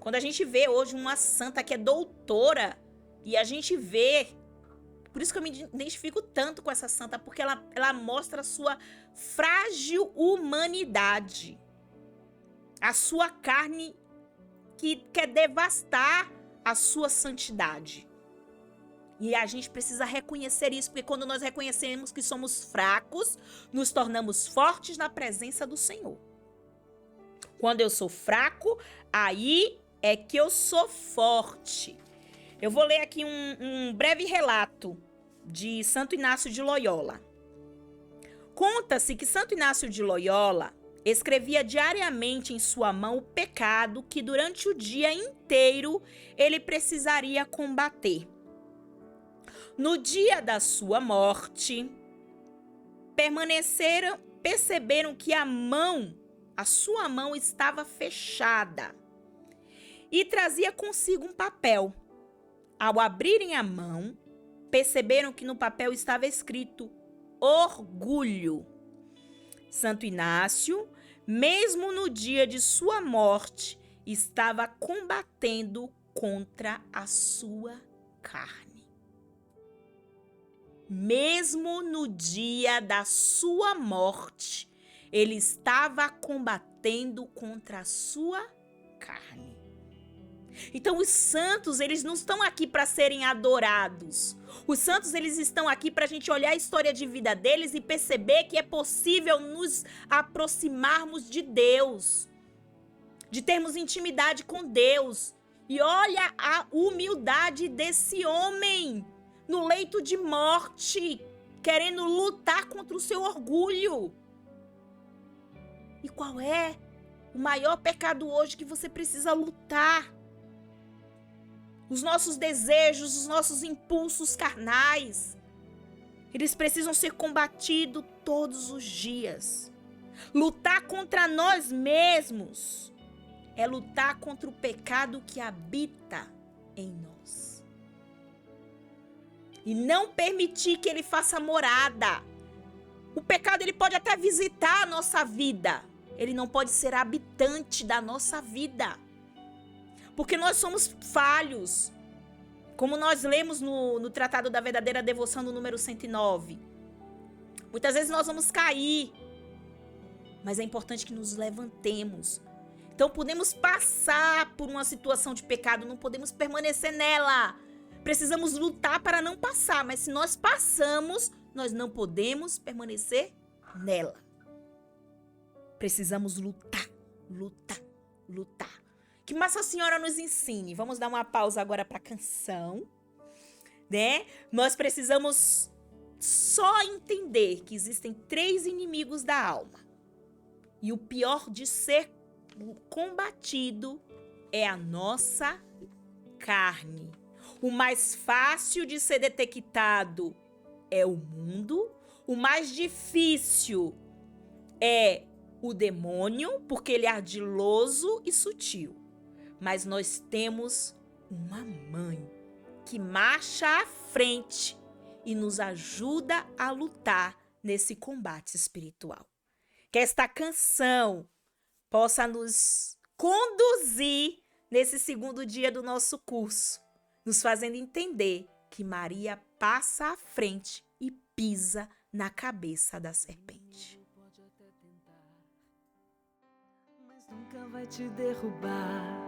Quando a gente vê hoje uma santa que é doutora, e a gente vê... Por isso que eu me identifico tanto com essa santa, porque ela mostra a sua frágil humanidade. A sua carne que quer devastar a sua santidade. E a gente precisa reconhecer isso, porque quando nós reconhecemos que somos fracos, nos tornamos fortes na presença do Senhor. Quando eu sou fraco, aí é que eu sou forte. Eu vou ler aqui um breve relato de Santo Inácio de Loyola. Conta-se que Santo Inácio de Loyola escrevia diariamente em sua mão o pecado que durante o dia inteiro ele precisaria combater. No dia da sua morte, perceberam que a sua mão estava fechada e trazia consigo um papel. Ao abrirem a mão, perceberam que no papel estava escrito orgulho. Santo Inácio, mesmo no dia de sua morte, estava combatendo contra a sua carne. Mesmo no dia da sua morte, ele estava combatendo contra a sua carne. Então os santos, eles não estão aqui para serem adorados. Os santos, eles estão aqui para a gente olhar a história de vida deles e perceber que é possível nos aproximarmos de Deus, de termos intimidade com Deus. E olha a humildade desse homem no leito de morte, querendo lutar contra o seu orgulho. E qual é o maior pecado hoje que você precisa lutar? Os nossos desejos, os nossos impulsos carnais, eles precisam ser combatidos todos os dias. Lutar contra nós mesmos é lutar contra o pecado que habita em nós. E não permitir que ele faça morada. O pecado, ele pode até visitar a nossa vida. Ele não pode ser habitante da nossa vida. Porque nós somos falhos. Como nós lemos no Tratado da Verdadeira Devoção, no número 109. Muitas vezes nós vamos cair. Mas é importante que nos levantemos. Então podemos passar por uma situação de pecado, não podemos permanecer nela. Precisamos lutar para não passar. Mas se nós passamos, nós não podemos permanecer nela. Precisamos lutar, lutar, lutar. Que Nossa Senhora nos ensine. Vamos dar uma pausa agora para a canção, né? Nós precisamos só entender que existem 3 inimigos da alma. E o pior de ser combatido é a nossa carne. O mais fácil de ser detectado é o mundo, o mais difícil é o demônio, porque ele é ardiloso e sutil. Mas nós temos uma mãe que marcha à frente e nos ajuda a lutar nesse combate espiritual. Que esta canção possa nos conduzir nesse segundo dia do nosso curso, nos fazendo entender que Maria passa à frente e pisa na cabeça da serpente. Mas nunca vai te derrubar.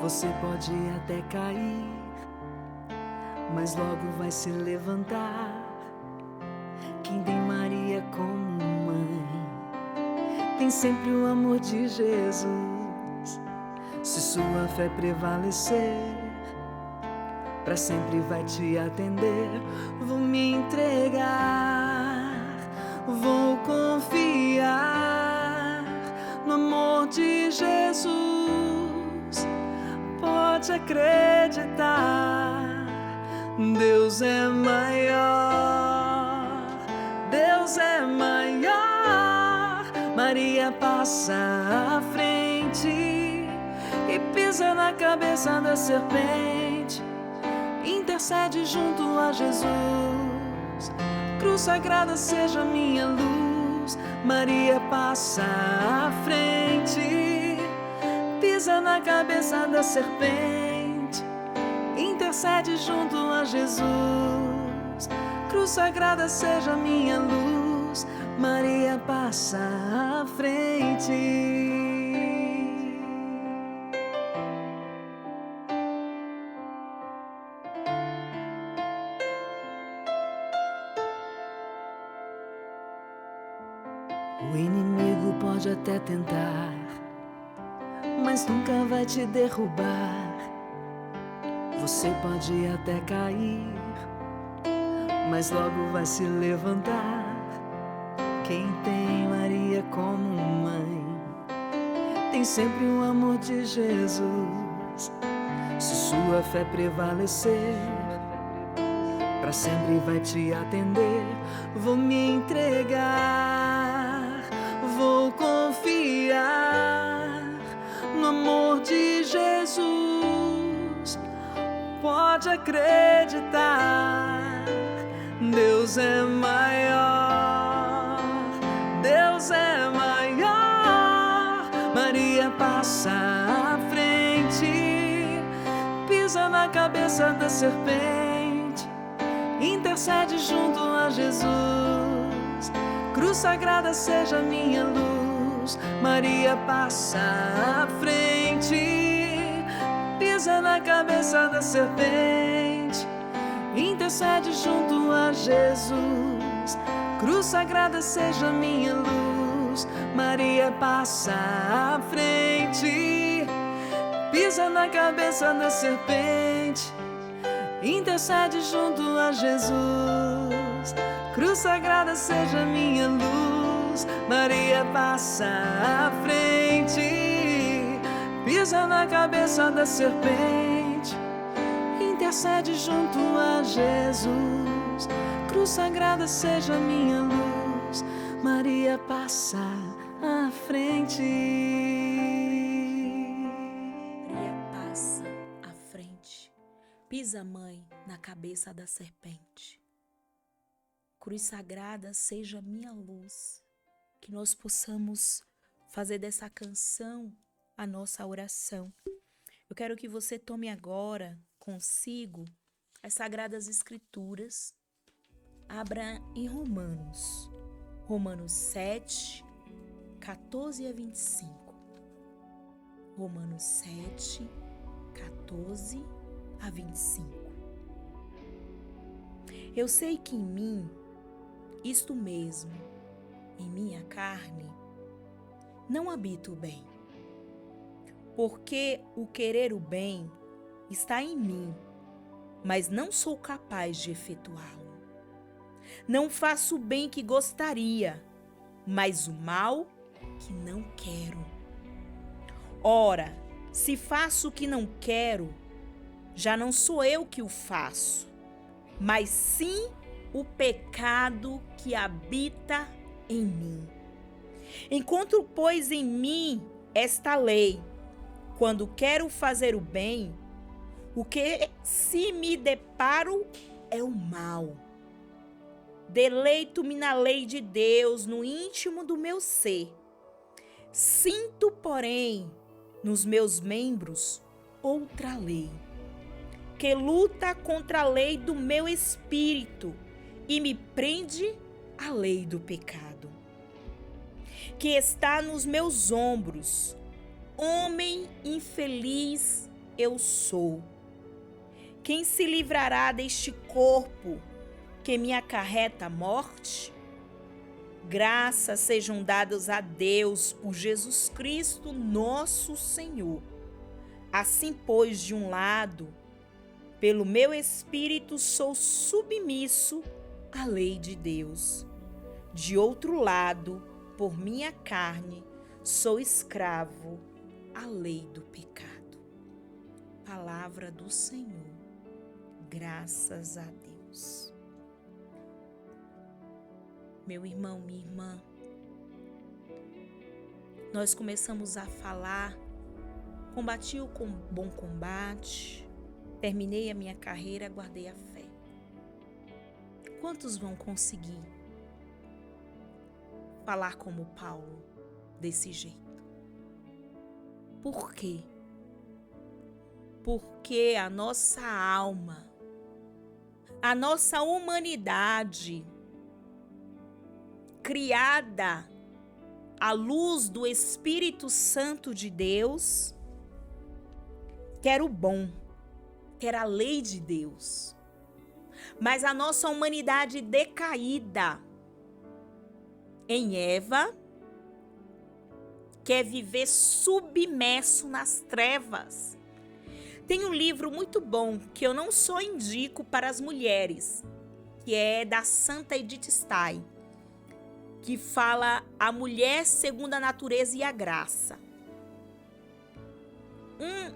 Você pode até cair, mas logo vai se levantar. Quem tem Maria como mãe tem sempre o amor de Jesus. Se sua fé prevalecer, pra sempre vai te atender. Vou me entregar, vou confiar no amor de Jesus. Pode acreditar, Deus é maior, Deus é maior. Maria passa à frente e pisa na cabeça da serpente. Intercede junto a Jesus. Cruz sagrada seja minha luz. Maria passa à frente, pisa na cabeça da serpente. Intercede junto a Jesus. Cruz sagrada seja minha luz. Maria passa à frente. O inimigo pode até tentar, mas nunca vai te derrubar. Você pode até cair, mas logo vai se levantar. Quem tem Maria como mãe tem sempre o amor de Jesus. Se sua fé prevalecer, pra sempre vai te atender. Vou me entregar, vou confiar no amor de Jesus. Pode acreditar, Deus é maior, Deus é maior. Maria passa à frente, pisa na cabeça da serpente. Intercede junto a Jesus. Cruz sagrada seja minha luz. Maria passa à frente, pisa na cabeça da serpente. Intercede junto a Jesus. Cruz sagrada seja minha luz. Maria passa à frente, pisa na cabeça da serpente. Intercede junto a Jesus. Cruz sagrada seja minha luz. Maria passa à frente, pisa na cabeça da serpente. Intercede junto a Jesus. Cruz sagrada seja minha luz. Maria passa à frente. Pisa, mãe, na cabeça da serpente. Cruz sagrada seja minha luz. Que nós possamos fazer dessa canção a nossa oração. Eu quero que você tome agora consigo as Sagradas Escrituras. Abra em Romanos. Romanos 7, 14 a 25. Romanos 7, 14 a 25. Eu sei que em mim, isto mesmo, em minha carne, não habita o bem. Porque o querer o bem está em mim, mas não sou capaz de efetuá-lo. Não faço o bem que gostaria, mas o mal que não quero. Ora, se faço o que não quero, já não sou eu que o faço, mas sim o pecado que habita em mim. Encontro, pois, em mim esta lei: quando quero fazer o bem, o que se me deparo é o mal. Deleito-me na lei de Deus, no íntimo do meu ser. Sinto, porém, nos meus membros outra lei, que luta contra a lei do meu espírito e me prende à lei do pecado, que está nos meus ombros. Homem infeliz eu sou. Quem se livrará deste corpo que me acarreta a morte? Graças sejam dadas a Deus por Jesus Cristo, nosso Senhor. Assim, pois, de um lado, pelo meu espírito sou submisso à lei de Deus. De outro lado, por minha carne, sou escravo à lei do pecado. Palavra do Senhor. Graças a Deus. Meu irmão, minha irmã, nós começamos a falar: combati o bom combate, terminei a minha carreira, guardei a fé. Quantos vão conseguir falar como Paulo, desse jeito? Por quê? Porque a nossa alma, a nossa humanidade, criada à luz do Espírito Santo de Deus, quer o bom, quer a lei de Deus. Mas a nossa humanidade decaída em Eva quer viver submerso nas trevas. Tem um livro muito bom que eu não só indico para as mulheres, que é da Santa Edith Stein, que fala A Mulher Segundo a Natureza e a Graça.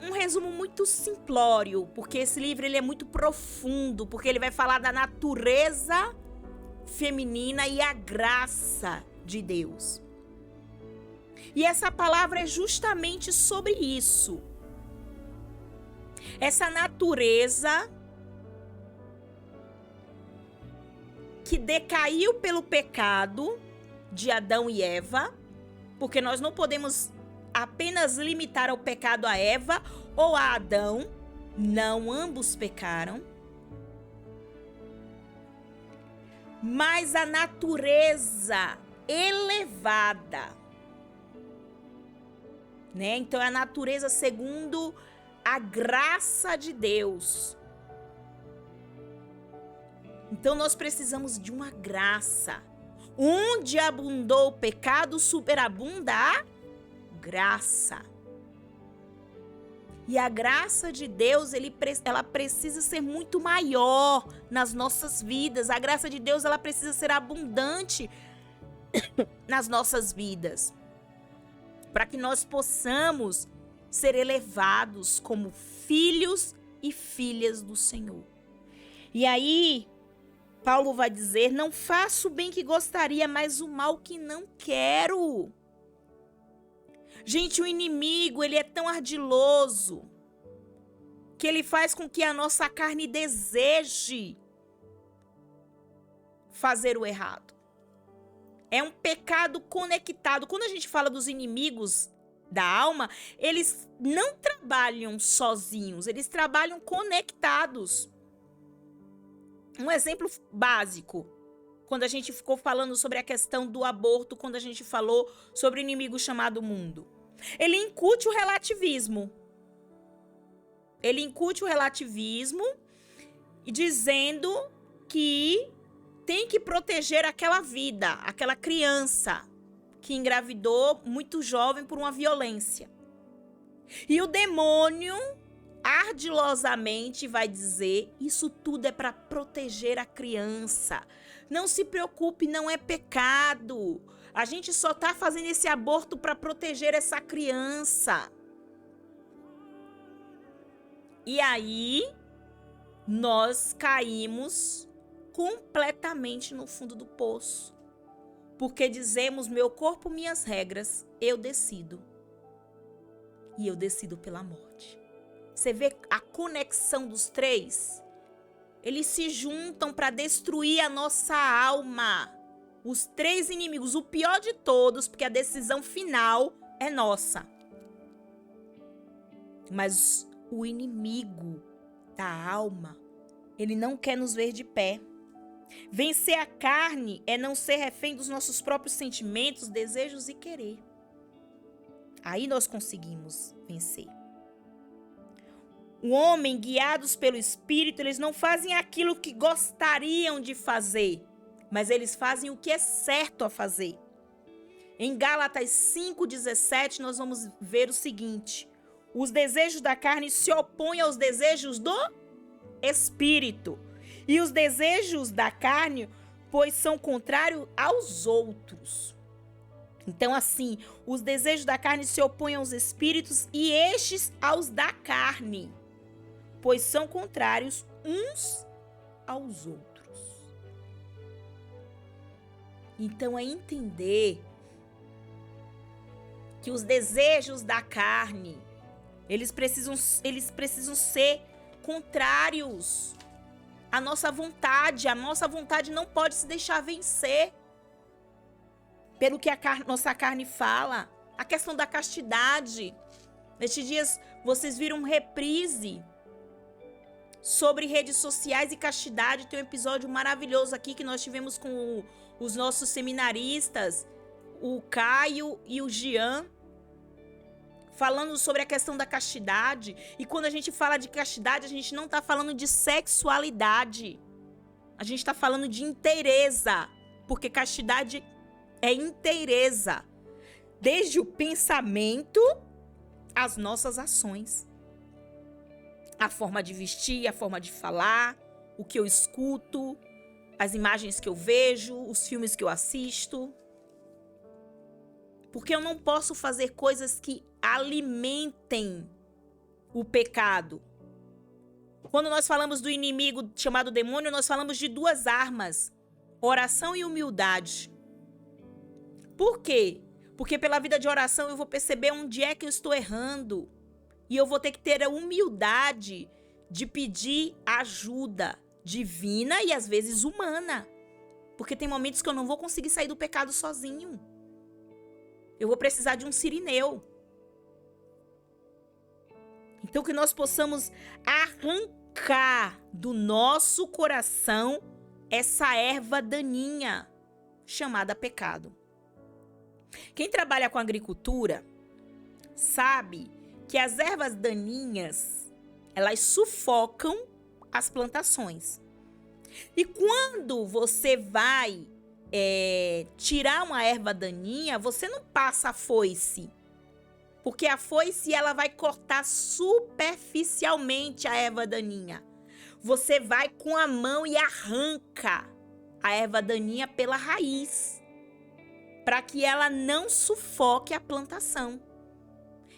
Um resumo muito simplório, porque esse livro ele é muito profundo, porque ele vai falar da natureza feminina e a graça de Deus. E essa palavra é justamente sobre isso. Essa natureza que decaiu pelo pecado de Adão e Eva, porque nós não podemos apenas limitar ao pecado a Eva ou a Adão, não, ambos pecaram. Mas a natureza elevada, né? Então é a natureza segundo a graça de Deus. Então nós precisamos de uma graça. Onde abundou o pecado, superabunda a graça. E a graça de Deus, ela precisa ser muito maior nas nossas vidas. A graça de Deus, ela precisa ser abundante nas nossas vidas, para que nós possamos ser elevados como filhos e filhas do Senhor. E aí, Paulo vai dizer: não faço o bem que gostaria, mas o mal que não quero. Gente, o inimigo, ele é tão ardiloso que ele faz com que a nossa carne deseje fazer o errado. É um pecado conectado. Quando a gente fala dos inimigos da alma, eles não trabalham sozinhos, eles trabalham conectados. Um exemplo básico, quando a gente ficou falando sobre a questão do aborto, quando a gente falou sobre o inimigo chamado mundo. Ele incute o relativismo. Ele incute o relativismo e dizendo que tem que proteger aquela vida, aquela criança que engravidou muito jovem por uma violência. E o demônio ardilosamente vai dizer: isso tudo é para proteger a criança. Não se preocupe, não é pecado. A gente só está fazendo esse aborto para proteger essa criança. E aí, nós caímos completamente no fundo do poço. Porque dizemos, meu corpo, minhas regras, eu decido. E eu decido pela morte. Você vê a conexão dos três? Eles se juntam para destruir a nossa alma. Os três inimigos, o pior de todos, porque a decisão final é nossa. Mas o inimigo da alma, ele não quer nos ver de pé. Vencer a carne é não ser refém dos nossos próprios sentimentos, desejos e querer. Aí nós conseguimos vencer. O homem, guiados pelo Espírito, eles não fazem aquilo que gostariam de fazer, mas eles fazem o que é certo a fazer. Em Gálatas 5,17, nós vamos ver o seguinte: os desejos da carne se opõem aos desejos do Espírito. E os desejos da carne, pois são contrários aos outros. Então, assim, os desejos da carne se opõem aos espíritos e estes aos da carne, pois são contrários uns aos outros. Então, é entender que os desejos da carne, eles precisam ser contrários à nossa vontade. A nossa vontade não pode se deixar vencer pelo que nossa carne fala. A questão da castidade. Nestes dias, vocês viram reprise sobre redes sociais e castidade. Tem um episódio maravilhoso aqui que nós tivemos com os nossos seminaristas, o Caio e o Jean, falando sobre a questão da castidade. E quando a gente fala de castidade, a gente não está falando de sexualidade. A gente está falando de inteireza. Porque castidade é inteireza. Desde o pensamento às nossas ações. A forma de vestir, a forma de falar, o que eu escuto, as imagens que eu vejo, os filmes que eu assisto. Porque eu não posso fazer coisas que alimentem o pecado. Quando nós falamos do inimigo chamado demônio, nós falamos de duas armas: oração e humildade. Por quê? Porque pela vida de oração eu vou perceber onde é que eu estou errando. E eu vou ter que ter a humildade de pedir ajuda divina e às vezes humana. Porque tem momentos que eu não vou conseguir sair do pecado sozinho. Eu vou precisar de um sirineu. Então que nós possamos arrancar do nosso coração essa erva daninha chamada pecado. Quem trabalha com agricultura sabe que as ervas daninhas, elas sufocam as plantações. E quando você vai tirar uma erva daninha, você não passa a foice. Porque a foice, ela vai cortar superficialmente a erva daninha. Você vai com a mão e arranca a erva daninha pela raiz, para que ela não sufoque a plantação.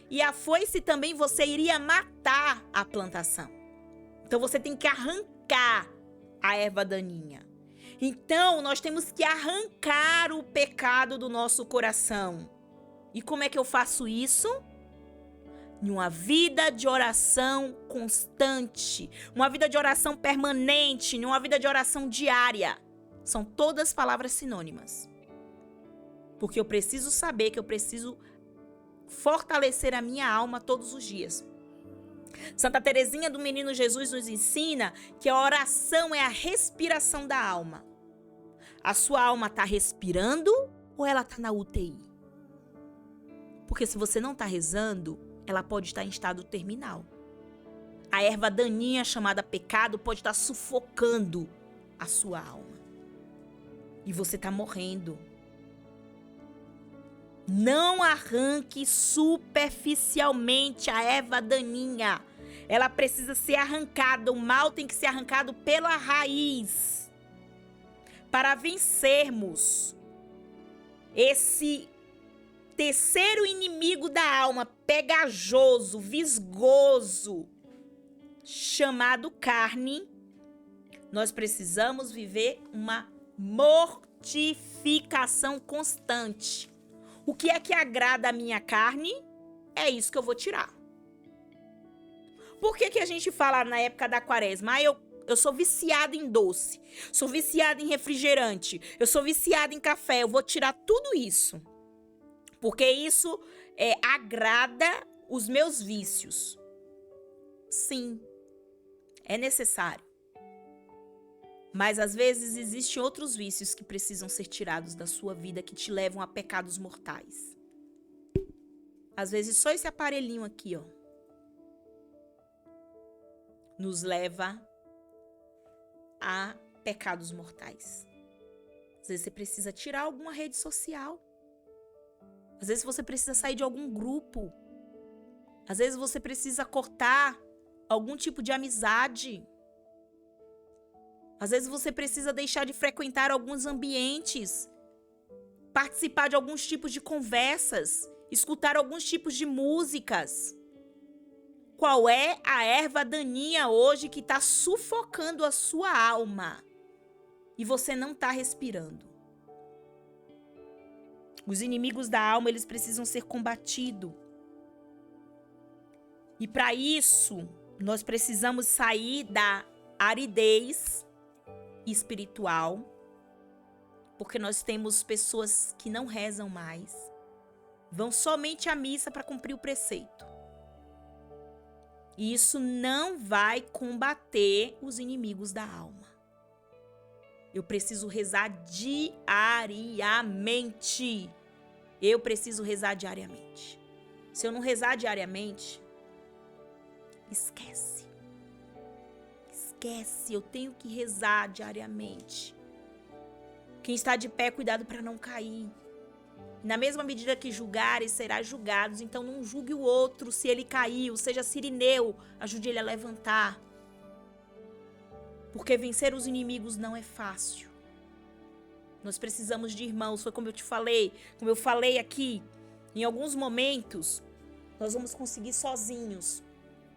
E a foice também você iria matar a plantação. Então você tem que arrancar a erva daninha. Então nós temos que arrancar o pecado do nosso coração. E como é que eu faço isso? Em uma vida de oração constante, uma vida de oração permanente, em uma vida de oração diária. São todas palavras sinônimas. Porque eu preciso saber que eu preciso fortalecer a minha alma todos os dias. Santa Teresinha do Menino Jesus nos ensina que a oração é a respiração da alma. A sua alma está respirando ou ela está na UTI? Porque se você não está rezando, ela pode estar em estado terminal. A erva daninha chamada pecado pode estar sufocando a sua alma. E você está morrendo. Não arranque superficialmente a erva daninha. Ela precisa ser arrancada. O mal tem que ser arrancado pela raiz. Para vencermos esse terceiro inimigo da alma, pegajoso, visgoso, chamado carne, nós precisamos viver uma mortificação constante. O que é que agrada a minha carne? É isso que eu vou tirar. Por que a gente fala na época da quaresma? Eu sou viciada em doce, sou viciada em refrigerante, eu sou viciada em café, eu vou tirar tudo isso. Porque isso agrada os meus vícios. Sim, é necessário. Mas às vezes existem outros vícios que precisam ser tirados da sua vida, que te levam a pecados mortais. Às vezes só esse aparelhinho aqui, ó, nos leva a pecados mortais. Às vezes você precisa tirar alguma rede social. Às vezes você precisa sair de algum grupo. Às vezes você precisa cortar algum tipo de amizade. Às vezes você precisa deixar de frequentar alguns ambientes, participar de alguns tipos de conversas, escutar alguns tipos de músicas. Qual é a erva daninha hoje que está sufocando a sua alma e você não está respirando? Os inimigos da alma, eles precisam ser combatidos. E para isso, nós precisamos sair da aridez espiritual, porque nós temos pessoas que não rezam mais, vão somente à missa para cumprir o preceito. E isso não vai combater os inimigos da alma. Eu preciso rezar diariamente. Eu preciso rezar diariamente. Se eu não rezar diariamente, esquece. Esquece, eu tenho que rezar diariamente. Quem está de pé, cuidado para não cair. Na mesma medida que julgares, serás julgados. Então não julgue o outro se ele caiu. Seja sirineu, ajude ele a levantar. Porque vencer os inimigos não é fácil. Nós precisamos de irmãos. Foi como eu te falei, como eu falei aqui. Em alguns momentos, nós vamos conseguir sozinhos.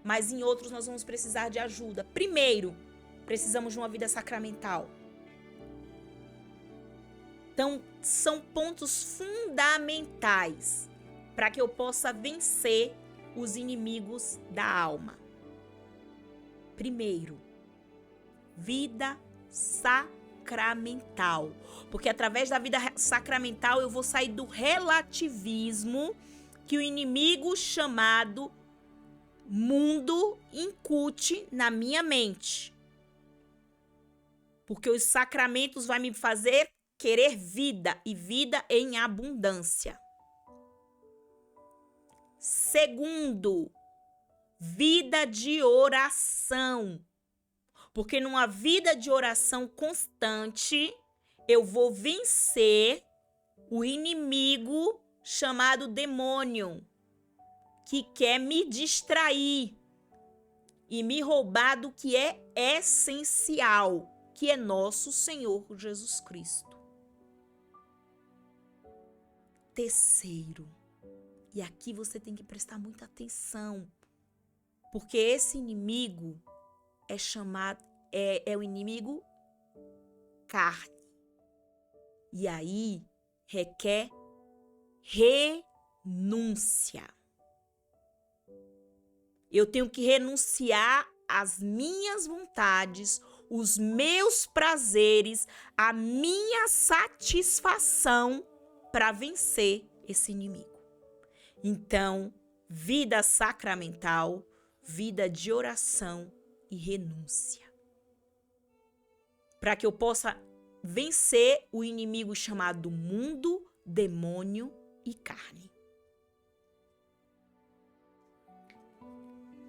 Mas em outros, nós vamos precisar de ajuda. Primeiro, precisamos de uma vida sacramental. Então, são pontos fundamentais para que eu possa vencer os inimigos da alma. Primeiro, vida sacramental. Porque através da vida sacramental eu vou sair do relativismo que o inimigo chamado mundo incute na minha mente. Porque os sacramentos vão me fazer querer vida e vida em abundância. Segundo, vida de oração. Porque numa vida de oração constante, eu vou vencer o inimigo chamado demônio, que quer me distrair e me roubar do que é essencial, que é nosso Senhor Jesus Cristo. Terceiro, e aqui você tem que prestar muita atenção, porque esse inimigo é chamado, é o inimigo carne. E aí requer renúncia. Eu tenho que renunciar às minhas vontades, os meus prazeres, a minha satisfação para vencer esse inimigo. Então, vida sacramental, vida de oração e renúncia. Para que eu possa vencer o inimigo chamado mundo, demônio e carne.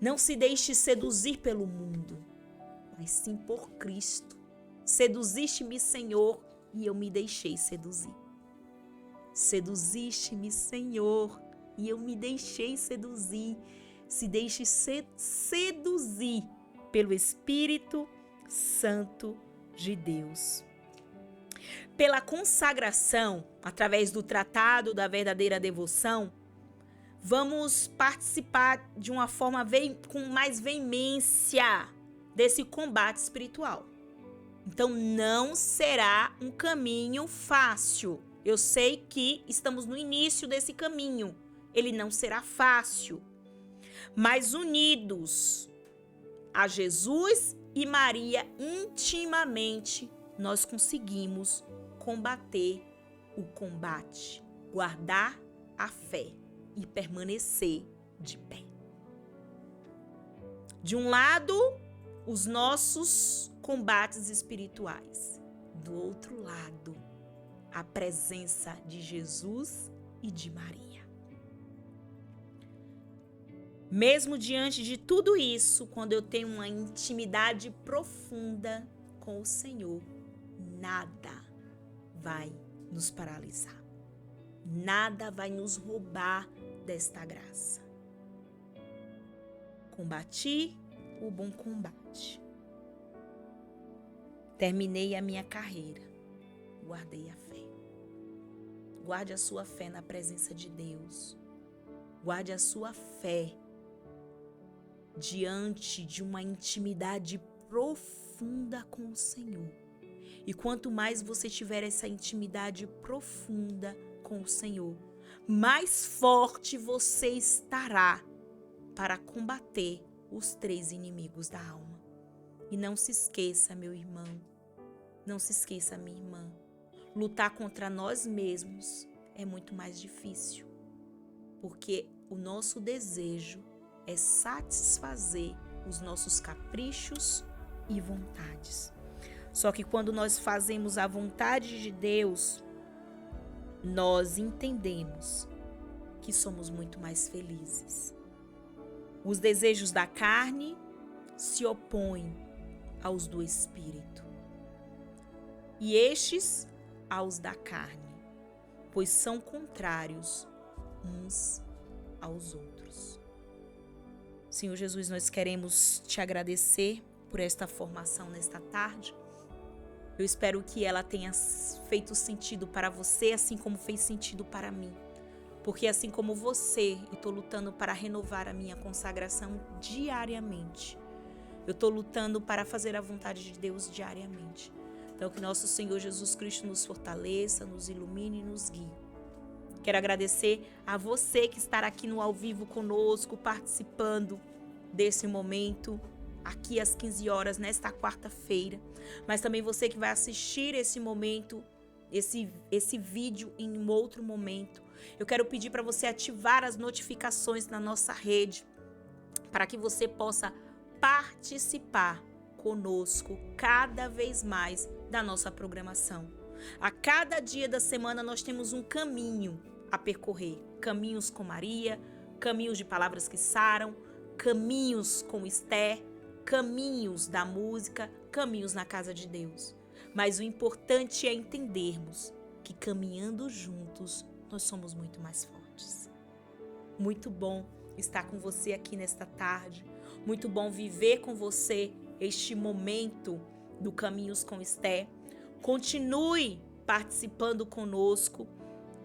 Não se deixe seduzir pelo mundo, mas sim por Cristo. Seduziste-me, Senhor, e eu me deixei seduzir. Seduziste-me, Senhor, e eu me deixei seduzir. Se deixe seduzir pelo Espírito Santo de Deus. Pela consagração, através do tratado da verdadeira devoção, vamos participar de uma forma com mais veemência desse combate espiritual. Então não será um caminho fácil. Eu sei que estamos no início desse caminho. Ele não será fácil. Mas unidos a Jesus e Maria intimamente, nós conseguimos combater o combate, guardar a fé e permanecer de pé. De um lado, os nossos combates espirituais. Do outro lado, a presença de Jesus e de Maria. Mesmo diante de tudo isso, quando eu tenho uma intimidade profunda com o Senhor, nada vai nos paralisar. Nada vai nos roubar desta graça. Combati o bom combate. Terminei a minha carreira. Guardei a fé. Guarde a sua fé na presença de Deus. Guarde a sua fé diante de uma intimidade profunda com o Senhor. E quanto mais você tiver essa intimidade profunda com o Senhor, mais forte você estará para combater os 3 inimigos da alma. E não se esqueça, meu irmão, não se esqueça, minha irmã, lutar contra nós mesmos é muito mais difícil, porque o nosso desejo é satisfazer os nossos caprichos e vontades. Só que quando nós fazemos a vontade de Deus, nós entendemos que somos muito mais felizes. Os desejos da carne se opõem aos do Espírito, e estes aos da carne, pois são contrários uns aos outros. Senhor Jesus, nós queremos te agradecer por esta formação nesta tarde. Eu espero que ela tenha feito sentido para você, assim como fez sentido para mim. Porque assim como você, eu estou lutando para renovar a minha consagração diariamente. Eu estou lutando para fazer a vontade de Deus diariamente. Então que nosso Senhor Jesus Cristo nos fortaleça, nos ilumine e nos guie. Quero agradecer a você que está aqui no ao vivo conosco, participando desse momento, aqui às 15 horas, nesta quarta-feira. Mas também você que vai assistir esse momento, esse vídeo em um outro momento. Eu quero pedir para você ativar as notificações na nossa rede, para que você possa participar conosco cada vez mais da nossa programação. A cada dia da semana nós temos um caminho a percorrer. Caminhos com Maria, caminhos de palavras que saram, caminhos com Esther, caminhos da música, caminhos na casa de Deus. Mas o importante é entendermos que caminhando juntos nós somos muito mais fortes. Muito bom estar com você aqui nesta tarde. Muito bom viver com você este momento do Caminhos com Esther. Continue participando conosco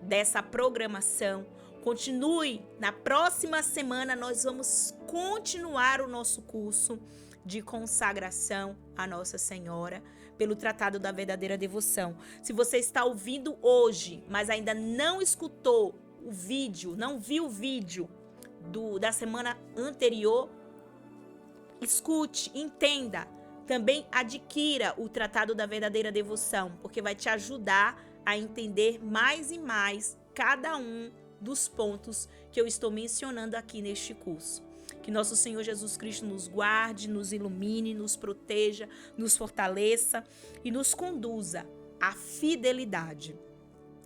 dessa programação. Continue. Na próxima semana nós vamos continuar o nosso curso de consagração à Nossa Senhora pelo Tratado da Verdadeira Devoção. Se você está ouvindo hoje, mas ainda não escutou o vídeo, não viu o vídeo da semana anterior, escute, entenda. Também adquira o Tratado da Verdadeira Devoção, porque vai te ajudar a entender mais e mais cada um dos pontos que eu estou mencionando aqui neste curso. Que nosso Senhor Jesus Cristo nos guarde, nos ilumine, nos proteja, nos fortaleça e nos conduza à fidelidade.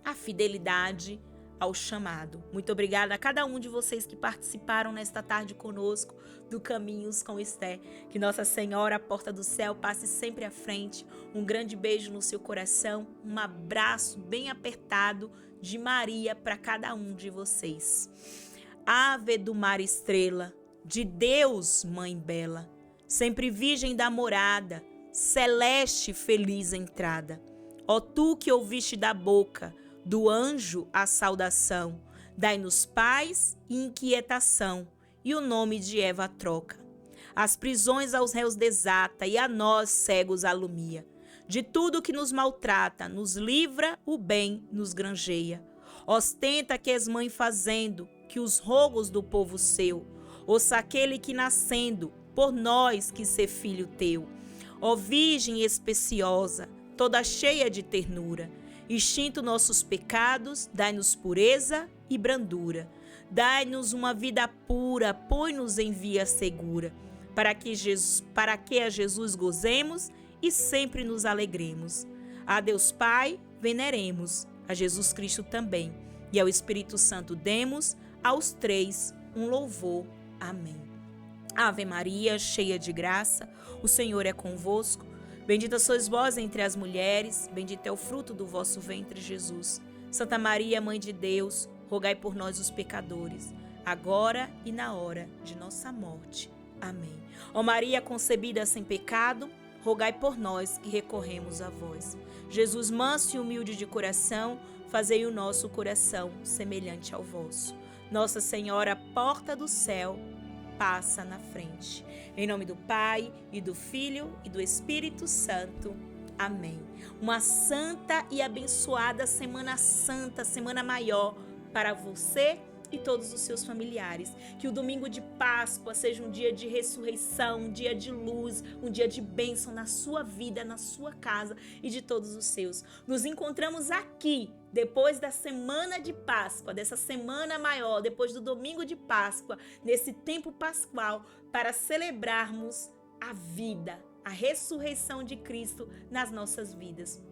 A fidelidade ao chamado. Muito obrigada a cada um de vocês que participaram nesta tarde conosco do Caminhos com Esther. Que Nossa Senhora, a porta do céu, passe sempre à frente. Um grande beijo no seu coração, um abraço bem apertado de Maria para cada um de vocês. Ave do mar estrela, de Deus, Mãe bela, sempre virgem da morada, celeste feliz entrada. Ó tu que ouviste da boca do anjo a saudação, Dai-nos paz e inquietação, e o nome de Eva troca. As prisões aos réus desata, e a nós, cegos, alumia. De tudo que nos maltrata, nos livra, o bem nos granjeia. Ostenta que és mãe fazendo, que os rogos do povo seu, ouça aquele que nascendo, por nós quis ser filho teu. Ó Virgem especiosa, toda cheia de ternura, extinto nossos pecados, dai-nos pureza e brandura. Dai-nos uma vida pura, põe-nos em via segura, para que a Jesus gozemos e sempre nos alegremos. A Deus Pai veneremos, a Jesus Cristo também, e ao Espírito Santo demos, aos três um louvor. Amém. Ave Maria, cheia de graça, o Senhor é convosco. Bendita sois vós entre as mulheres, bendito é o fruto do vosso ventre, Jesus. Santa Maria, Mãe de Deus, rogai por nós os pecadores, agora e na hora de nossa morte. Amém. Ó Maria concebida sem pecado, rogai por nós que recorremos a vós. Jesus manso e humilde de coração, fazei o nosso coração semelhante ao vosso. Nossa Senhora, porta do céu, passa na frente. Em nome do Pai, e do Filho, e do Espírito Santo. Amém. Uma santa e abençoada Semana Santa, Semana Maior, para você e todos os seus familiares. Que o domingo de Páscoa seja um dia de ressurreição, um dia de luz, um dia de bênção na sua vida, na sua casa e de todos os seus. Nos encontramos aqui depois da semana de Páscoa, dessa semana maior, depois do domingo de Páscoa, nesse tempo pascual, para celebrarmos a vida, a ressurreição de Cristo nas nossas vidas.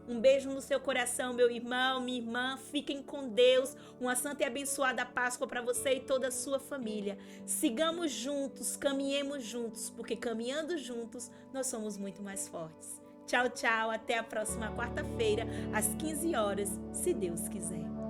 Um beijo no seu coração, meu irmão, minha irmã. Fiquem com Deus. Uma santa e abençoada Páscoa para você e toda a sua família. Sigamos juntos, caminhemos juntos, porque caminhando juntos nós somos muito mais fortes. Tchau, tchau. Até a próxima quarta-feira, às 15 horas, se Deus quiser.